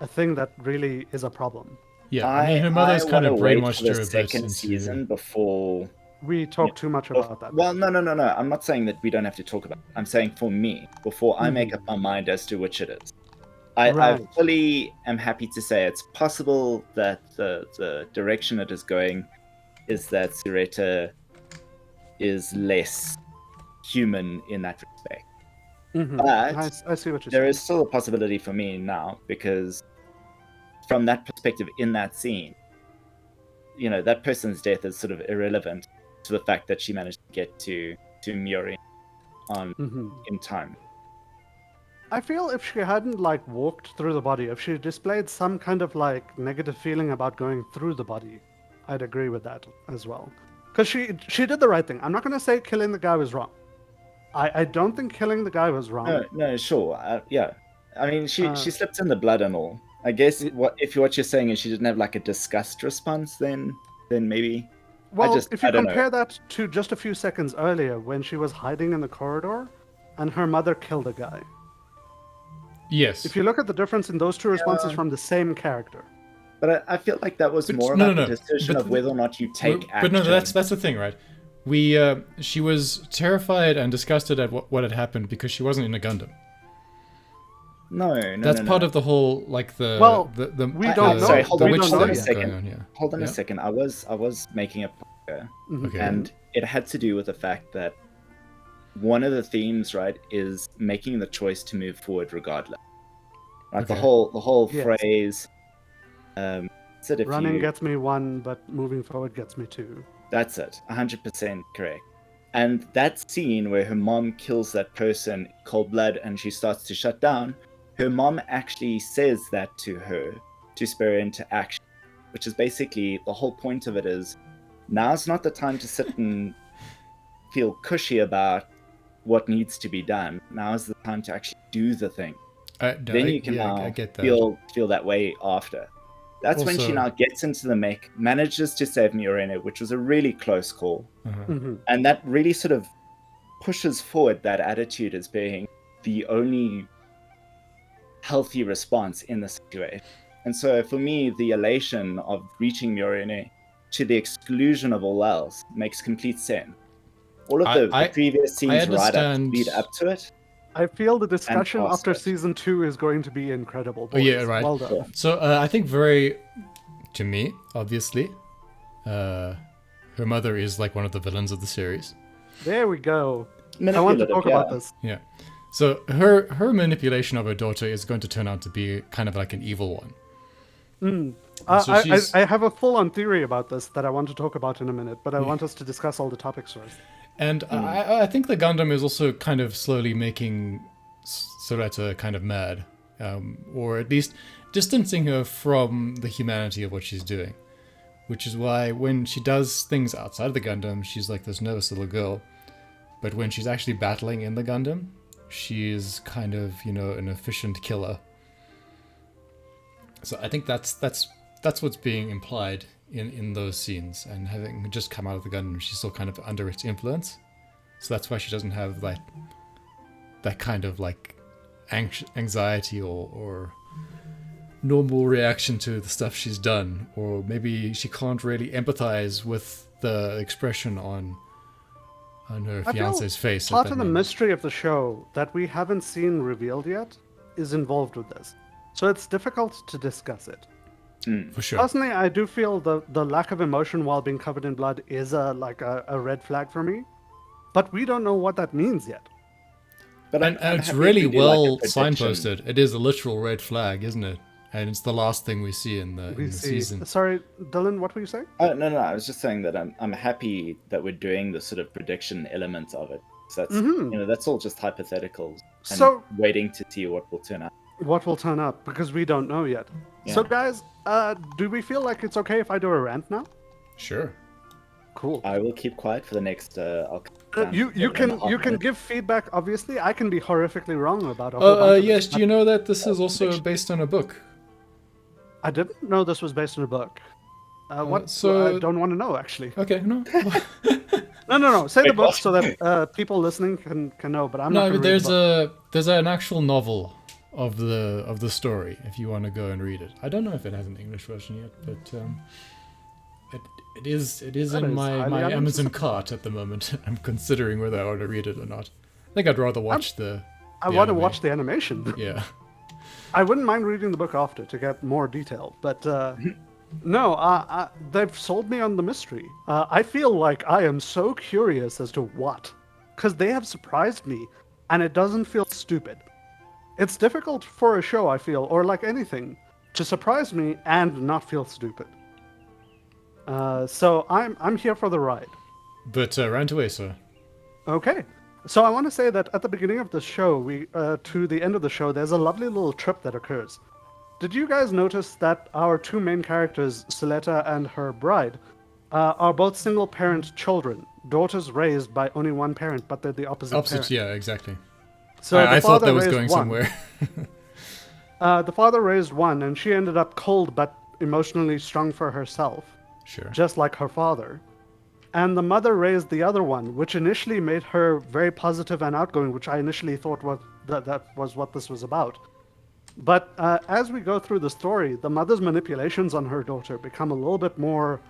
a thing that really is a problem. Yeah, I mean, her mother's kind of wanna wait brainwashed for the her a bit second into... season before. We talk too much about that. Well, no. I'm not saying that we don't have to talk about it. I'm saying for me, before I make up my mind as to which it is. I Right. fully am happy to say it's possible that the direction it is going is that Sureta is less human in that respect. Mhm. But I see what you're there saying. is still a possibility for me now, because from that perspective in that scene, that person's death is sort of irrelevant to the fact that she managed to get to Miori Mhm. in time. I feel if she hadn't like walked through the body, if she displayed some kind of like negative feeling about going through the body, I'd agree with that as well. Because she did the right thing. I'm not going to say killing the guy was wrong. I don't think killing the guy was wrong. No, sure. Yeah. I mean, she Uh, slipped in the blood and all. I guess It- what you're saying is she didn't have like a disgust response, then maybe. Well, if you I don't know. compare that to just a few seconds earlier when she was hiding in the corridor and her mother killed a guy. Yes. If you look at the difference in those two responses from the same character. But I feel like that was But more no, about no, the no. decision But of whether or not you take action. But no, that's the thing, right? She was terrified and disgusted at what had happened because she wasn't in a Gundam. No, That's part of the whole like the Well, the we don't know. Sorry, hold the on, witch hold on thing a going second. on, yeah. Hold on Yeah. a second. I was making a point here, Okay. and it had to do with the fact that one of the themes, right, is making the choice to move forward regardless. Like Okay. the whole Yes. phrase. Said if Running you, gets me 1, but moving forward gets me 2. That's it, 100% correct. And that scene where her mom kills that person cold blood and she starts to shut down, her mom actually says that to her to spur her into action, which is basically the whole point of it is now's not the time to sit and feel cushy about what needs to be done. Now is the time to actually do the thing. Then you can now I get that. feel that way after. That's when she Also- now gets into the mech, manages to save Miorene, which was a really close call. Uh-huh. And that really sort of pushes forward that attitude as being the only healthy response in the situation. And so for me, the elation of reaching Miorene to the exclusion of all else makes complete sense. All of the previous scenes right up lead up to it. I feel the discussion past after it. season 2 is going to be incredible. Oh, yeah, boys. right. Well done. Sure. So I think to me, obviously, her mother is like one of the villains of the series. There we go. I want to talk about this. Yeah. So her manipulation of her daughter is going to turn out to be kind of like an evil one. So I have a full-on theory about this that I want to talk about in a minute, but I want us to discuss all the topics first. And I think the Gundam is also kind of slowly making Soretta kind of mad, or at least distancing her from the humanity of what she's doing. Which is why when she does things outside of the Gundam, she's like this nervous little girl. But when she's actually battling in the Gundam, she is kind of, an efficient killer. So I think that's what's being implied in those scenes, and having just come out of the Gundam, she's still kind of under its influence. So that's why she doesn't have that kind of like anxiety or normal reaction to the stuff she's done, or maybe she can't really empathize with the expression on her I feel fiance's face. at Part that of the moment. mystery of the show that we haven't seen revealed yet is involved with this. So it's difficult to discuss it. For sure. Personally, I do feel the lack of emotion while being covered in blood is a red flag for me. But we don't know what that means yet. But And I'm it's happy really to do, like, a well prediction. signposted. It is a literal red flag, isn't it? And it's the last thing we see in the season. Sorry, Dylan, what were you saying? Oh, no, I was just saying that I'm happy that we're doing the sort of prediction element of it. So that's that's all just hypotheticals. And So- waiting to see what will turn out. What will turn up? Because we don't know yet. Yeah. So, guys, do we feel like it's okay if I do a rant now? Sure. Cool. I will keep quiet for the next. I'll come down You to 7.5 can minutes. give feedback. Obviously, I can be horrifically wrong about a whole bunch of Yes, it, do you know that this is also based on a book? I didn't know this was based on a book. What? so- I don't want to know, actually. Okay, no. No. Say the Wait, book what? so that people listening can know. But I'm not. No, gonna but read the book. there's an actual novel of the story if you want to go and read it. I don't know if it has an English version yet, but it is That in is my highly Amazon unanticipated. cart at the moment. I'm considering whether I want to read it or not. I think I'd rather watch I the want to anime. watch the animation. Yeah. I wouldn't mind reading the book after to get more detail, but no, they've sold me on the mystery. I feel like I am so curious as to what, because they have surprised me, and it doesn't feel stupid. It's difficult for a show, I feel, or like anything, to surprise me and not feel stupid. So I'm here for the ride. But rant away, sir. Okay. So I want to say that at the beginning of the show, to the end of the show, there's a lovely little trip that occurs. Did you guys notice that our two main characters, Soleta and her bride, are both single-parent children, daughters raised by only one parent, but they're the opposite Opposites, parent. yeah, exactly. So the I thought father that was raised going one. somewhere. The father raised one, and she ended up cold but emotionally strong for herself, Sure. just like her father. And the mother raised the other one, which initially made her very positive and outgoing, which I initially thought that was what this was about. But as we go through the story, the mother's manipulations on her daughter become a little bit more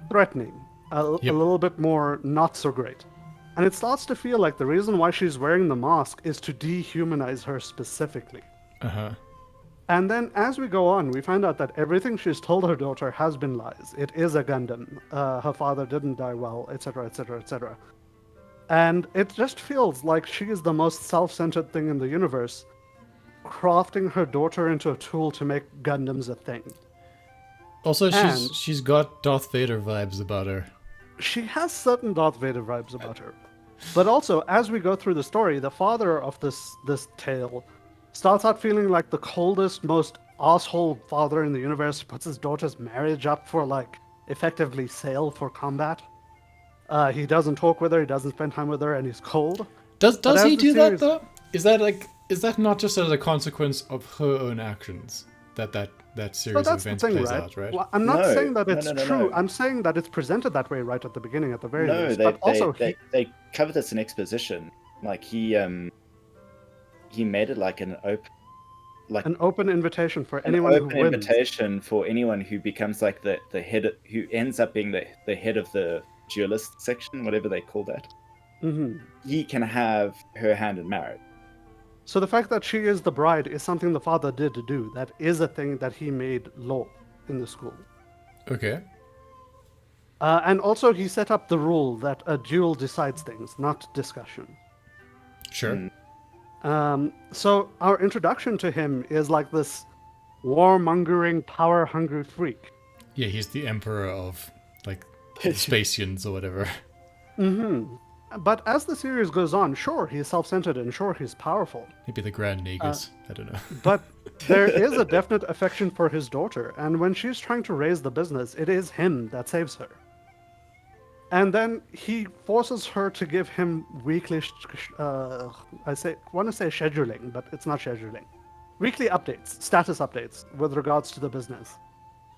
threatening, a little bit more not so great. And it starts to feel like the reason why she's wearing the mask is to dehumanize her specifically. Uh-huh. And then as we go on, we find out that everything she's told her daughter has been lies. It is a Gundam. Her father didn't die well, etc., etc., etc. And it just feels like she is the most self-centered thing in the universe, crafting her daughter into a tool to make Gundams a thing. Also, And- she's got Darth Vader vibes about her. She has certain Darth Vader vibes about her. But also, as we go through the story, the father of this tale starts out feeling like the coldest, most asshole father in the universe, puts his daughter's marriage up for, like, effectively sale for combat. He doesn't talk with her, he doesn't spend time with her, and he's cold. Does as he the do series- that though? Is that not just as a consequence of her own actions that series So of that's the events thing, plays right? out, right? Well, I'm not No, saying that no, it's no, true. no. I'm saying that it's presented that way right at the beginning, at the very No, least. they, But also, they cover this in exposition. Like he made it like an open invitation for an anyone who open wins. invitation for anyone who becomes like the head, who ends up being the head of the duelist section, whatever they call that. Hmm. He can have her hand in marriage. So the fact that she is the bride is something the father did do. That is a thing that he made law in the school. Okay. And also, he set up the rule that a duel decides things, not discussion. Sure. Mm. So our introduction to him is like this warmongering, power-hungry freak. Yeah, he's the emperor of like the Spacians or whatever. But as the series goes on, sure, he's self-centered and sure, he's powerful. Maybe the Grand Nagus. I don't know. But there is a definite affection for his daughter, and when she's trying to raise the business, it is him that saves her. And then he forces her to give him weekly, want to say scheduling, but it's not scheduling. Weekly updates, status updates with regards to the business.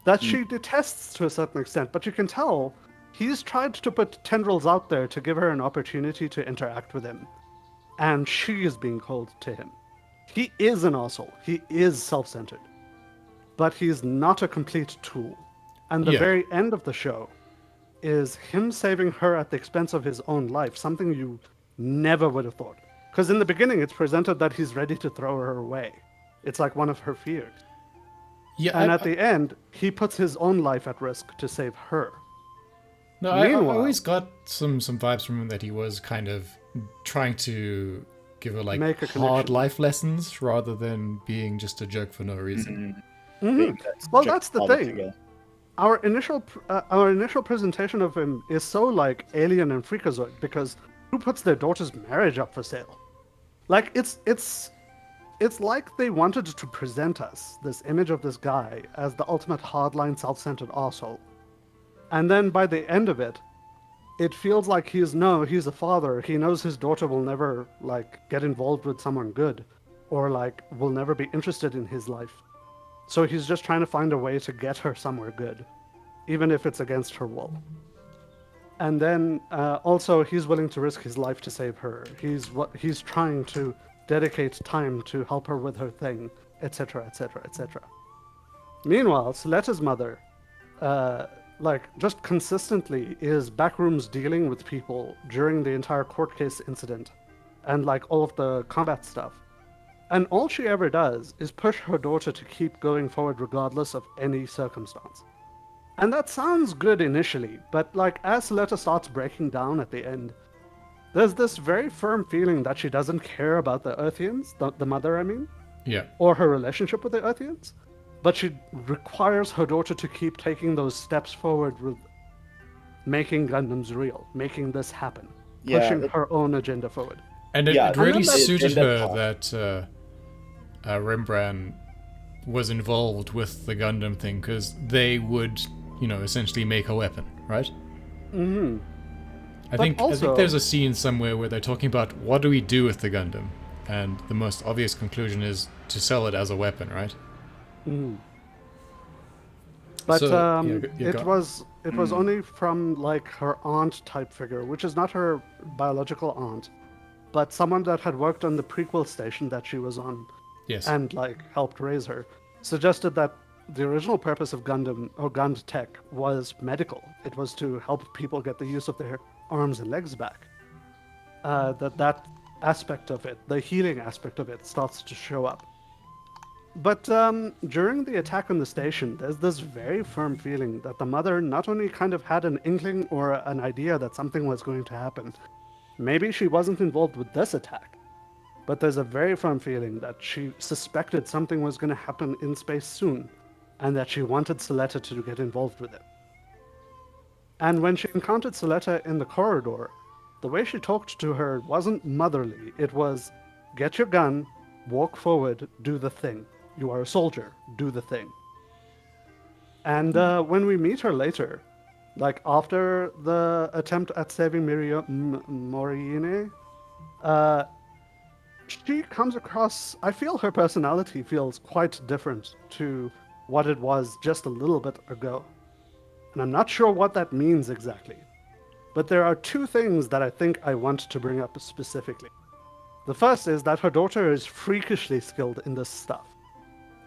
That she detests to a certain extent, but you can tell he's tried to put tendrils out there to give her an opportunity to interact with him. And she is being cold to him. He is an asshole. He is self-centered. But he's not a complete tool. And the Yeah. very end of the show is him saving her at the expense of his own life, something you never would have thought. Because in the beginning, it's presented that he's ready to throw her away. It's like one of her fears. Yeah, And at the end, he puts his own life at risk to save her. no, I Meanwhile- always got some vibes from him that he was kind of trying to give her like Make a hard connection. life lessons rather than being just a jerk for no reason. Being Well, strict that's the father thing. figure. Our initial presentation of him is so like alien and freakazoid because who puts their daughter's marriage up for sale? Like it's like they wanted to present us this image of this guy as the ultimate hardline, self-centered asshole, and then by the end of it, it feels like he's a father. He knows his daughter will never like get involved with someone good, or like will never be interested in his life. So he's just trying to find a way to get her somewhere good, even if it's against her will. And then also he's willing to risk his life to save her. He's trying to dedicate time to help her with her thing, etc., etc., etc. Meanwhile, Soleta's mother, just consistently is backrooms dealing with people during the entire court case incident, and like all of the combat stuff. And all she ever does is push her daughter to keep going forward regardless of any circumstance. And that sounds good initially, but like as Soleta starts breaking down at the end, there's this very firm feeling that she doesn't care about the Earthians, the mother I mean, Yeah. or her relationship with the Earthians, but she requires her daughter to keep taking those steps forward with making Gundams real, making this happen. pushing her own agenda forward. And it, Yeah, it really and then suited in that her part. that Rembrandt was involved with the Gundam thing, because they would, essentially make a weapon, right? Mm-hmm. I think also- there's a scene somewhere where they're talking about what do we do with the Gundam, and the most obvious conclusion is to sell it as a weapon, right? Mm. But So, yeah, it was only from like her aunt type figure, which is not her biological aunt, but someone that had worked on the prequel station that she was on Yes. and like helped raise her, suggested that the original purpose of Gundam or Gund tech was medical. It was to help people get the use of their arms and legs back. That aspect of it, the healing aspect of it, starts to show up. But during the attack on the station, there's this very firm feeling that the mother not only kind of had an inkling or an idea that something was going to happen, maybe she wasn't involved with this attack, but there's a very firm feeling that she suspected something was going to happen in space soon, and that she wanted Soletta to get involved with it. And when she encountered Soletta in the corridor, the way she talked to her wasn't motherly. It was, get your gun, walk forward, do the thing. You are a soldier, do the thing. And when we meet her later, like after the attempt at saving Morine, she comes across, I feel her personality feels quite different to what it was just a little bit ago. And I'm not sure what that means exactly. But there are two things that I think I want to bring up specifically. The first is that her daughter is freakishly skilled in this stuff.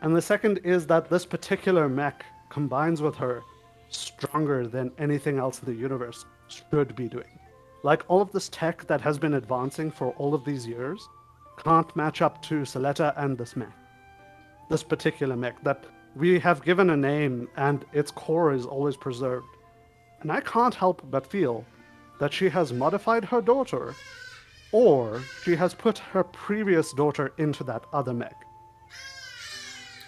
And the second is that this particular mech combines with her stronger than anything else in the universe should be doing. Like all of this tech that has been advancing for all of these years can't match up to Soletta and this mech. This particular mech that we have given a name and its core is always preserved. And I can't help but feel that she has modified her daughter, or she has put her previous daughter into that other mech.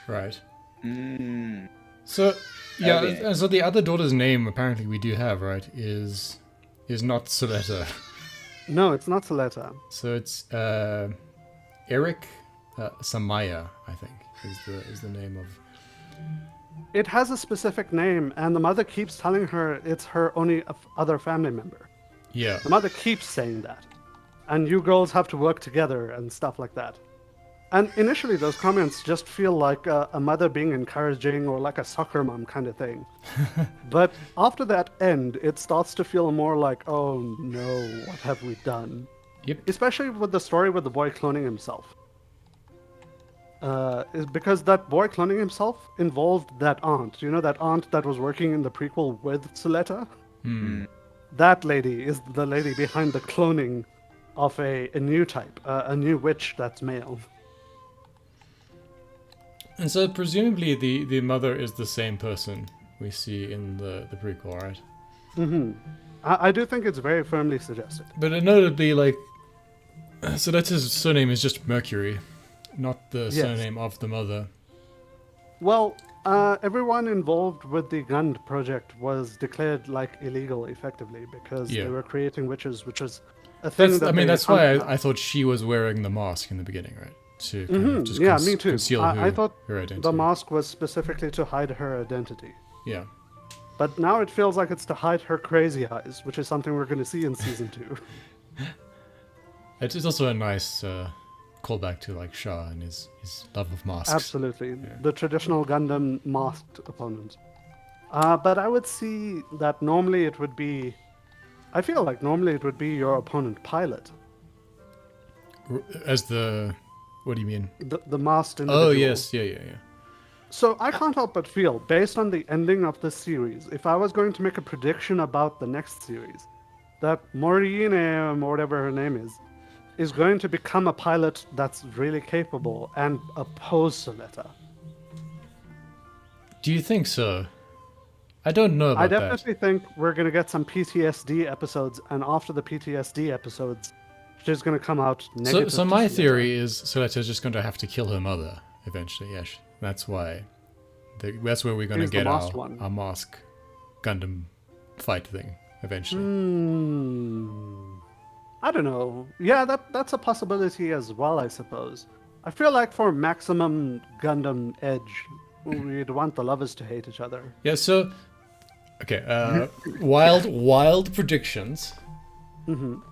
Right. Mm. So, yeah, Okay. and so the other daughter's name, apparently we do have, right, is not Soletta. No, it's not Soletta. So it's Eric Samaya, I think, is the name of... It has a specific name, and the mother keeps telling her it's her only other family member. Yeah. The mother keeps saying that. And you girls have to work together and stuff like that. And initially those comments just feel like a mother being encouraging or like a soccer mom kind of thing. But after that end, it starts to feel more like, oh no, what have we done? Yep. Especially with the story with the boy cloning himself. Is because that boy cloning himself involved that aunt. You know that aunt that was working in the prequel with Soletta? That lady is the lady behind the cloning of a new type, a new witch that's male. And so presumably the mother is the same person we see in the prequel, right? Mm-hmm. I do think it's very firmly suggested. But notably, like, Soletta's surname is just Mercury, not the Yes. surname of the mother. Well, everyone involved with the Gund project was declared like illegal, effectively, because Yeah. they were creating witches, which is a thing That's, that I mean, they that's why can't- I thought she was wearing the mask in the beginning, right? To kind of just Yeah, me too. conceal I thought her identity. the mask was specifically to hide her identity. Yeah. But now it feels like it's to hide her crazy eyes, which is something we're going to see in season 2. It's also a nice callback to like Shah and his love of masks. Absolutely. The traditional Gundam masked opponent. But I would see that normally it would be... I feel like normally it would be your opponent pilot. As the... What do you mean? The masked individual. Oh, yes. Yeah. So I can't help but feel, based on the ending of this series, if I was going to make a prediction about the next series, that Morine, or whatever her name is going to become a pilot that's really capable and oppose Soletta. Do you think so? I don't know about I that. definitely think we're going to get some PTSD episodes, and after the PTSD episodes, she's going to come out negative. So to my Soletta. theory is Soletta's just going to have to kill her mother eventually, Yesh. That's why. That's where we're going to He's the get our masked one. mask Gundam fight thing eventually. I don't know. Yeah, that's a possibility as well, I suppose. I feel like for maximum Gundam edge, we'd want the lovers to hate each other. Yeah, so okay, wild predictions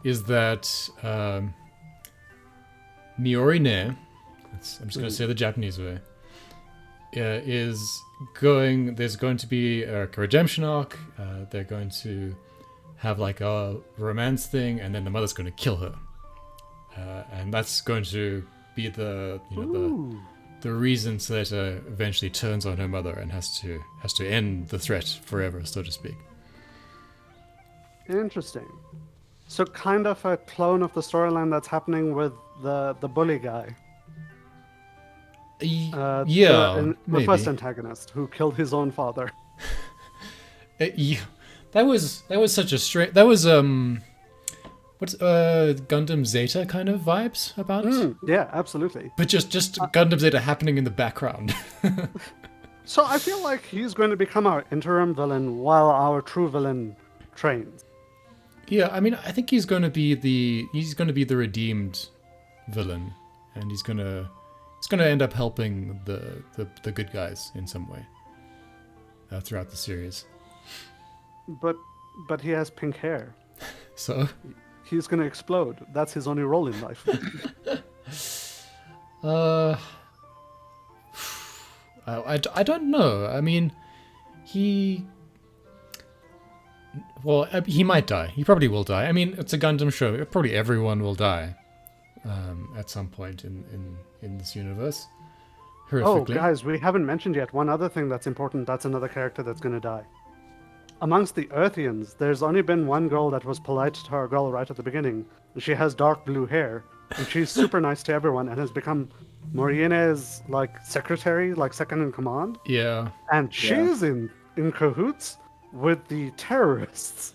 is that Miorine, I'm just going to say the Japanese way, is going. There's going to be a redemption arc. They're going to have like a romance thing, and then the mother's going to kill her, and that's going to be the the reason Seleta eventually turns on her mother and has to end the threat forever, so to speak. Interesting. So kind of a clone of the storyline that's happening with the bully guy. Yeah, the first antagonist who killed his own father. Yeah, that was such a straight. That was what's Gundam Zeta kind of vibes about it. Yeah, absolutely. But just Gundam Zeta happening in the background. So I feel like he's going to become our interim villain while our true villain trains. Yeah, I mean, I think he's going to be the redeemed villain, and he's going to end up helping the good guys in some way throughout the series. But he has pink hair. So he's going to explode. That's his only role in life. I don't know. I mean, he might die. He probably will die. I mean, it's a Gundam show. Probably everyone will die at some point in this universe. Oh, Horrifically. guys, we haven't mentioned yet one other thing that's important. That's another character that's going to die. Amongst the Earthians, there's only been one girl that was polite to our girl right at the beginning. She has dark blue hair, and she's super nice to everyone and has become Moriene's secretary, second in command. Yeah. And she's in cahoots with the terrorists.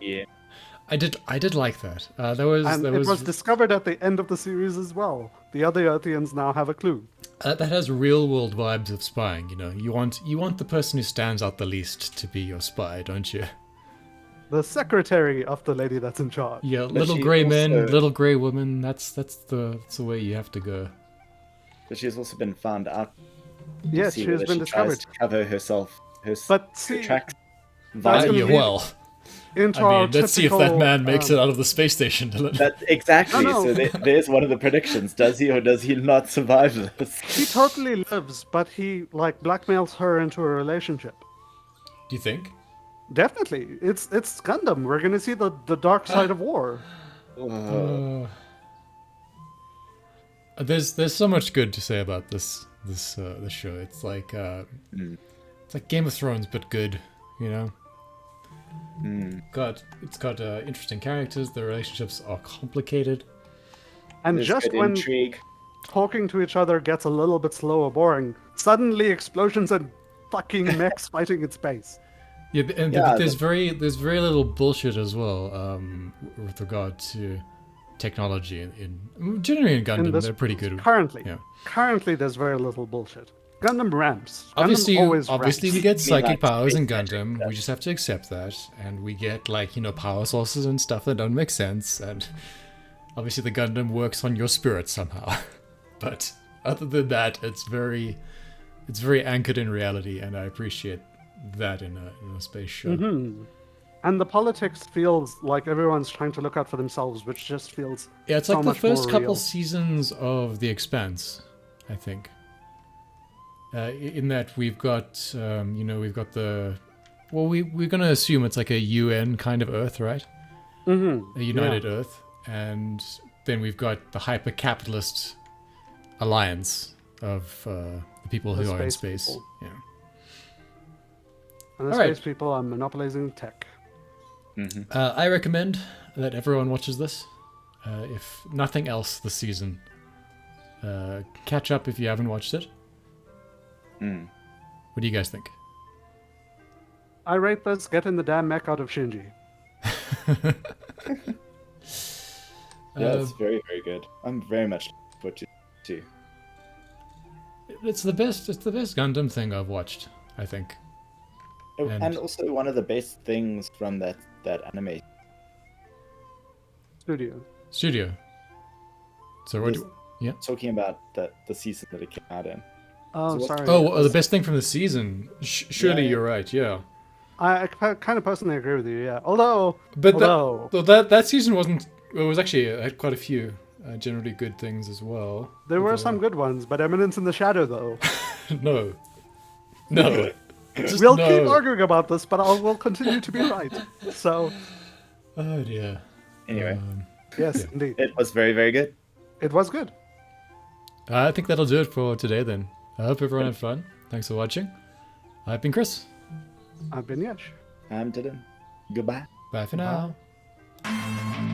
Yeah. I did like that. It was discovered at the end of the series as well. The other Earthians now have a clue. That has real world vibes of spying. You know, you want the person who stands out the least to be your spy, don't you? The secretary of the lady that's in charge. Yeah, But little she grey men, also- little grey women. That's the way you have to go. But she's also been found out. to Yes, see she has whether been she tries discovered. to cover herself. But see, tracks. That's gonna Yeah, be- well, into I our mean, let's see if that typical, man makes it out of the space station, Dylan. That exactly. No, no. So there's one of the predictions. Does he or does he not survive this? He totally lives, but he blackmails her into a relationship. Do you think? Definitely, it's Gundam. We're gonna see the dark side of war. There's so much good to say about this show. It's like it's like Game of Thrones, but good. You know. It's got interesting characters. The relationships are complicated. And There's just good when intrigue. talking to each other gets a little bit slow or boring, suddenly explosions and fucking mechs fighting in space. Yeah, and Yeah, there's very little bullshit as well with regard to technology in generally in Gundam. this- They're pretty good. Currently, Yeah. currently there's very little bullshit. Gundam ramps. Gundam Obviously, always obviously we ramps. get I mean, psychic powers in space magic, Gundam. We just have to accept that, and we get power sources and stuff that don't make sense. And obviously, the Gundam works on your spirit somehow. But other than that, it's very anchored in reality, and I appreciate that in a space show. And the politics feels like everyone's trying to look out for themselves, which just feels Yeah, it's so like the much more first couple real. seasons of The Expanse, I think. In that we've got, we've got we're going to assume it's like a UN kind of Earth, right? A united Earth. And then we've got the hyper-capitalist alliance of the people The who are in space space. people. Yeah. And the All right. space people are monopolizing tech. I recommend that everyone watches this. If nothing else this season, catch up if you haven't watched it. What do you guys think? I rate this getting the damn mech out of Shinji. Yeah, it's very, very good. I'm very much looking forward to. It's the best Gundam thing I've watched, I think. And also one of the best things from that anime. Studio. Studio. So what? This- Yeah. Talking about the season that it came out in. Oh, So what's- sorry. Oh, the best thing from the season. Surely Yeah. you're right. Yeah. I kind of personally agree with you. Yeah. Although, But although that season wasn't. It was actually had quite a few generally good things as well. there were some good ones, but Eminence in the Shadow, though. No. No. Just We'll no. keep arguing about this, but we'll continue to be right. So, Oh dear. Anyway, yes, Yeah. indeed. it was very, very good. It was good. I think that'll do it for today then. I hope everyone had fun. Thanks for watching. I've been Chris. I've been Yesh. I'm Dylan. Goodbye. Bye for Bye. now.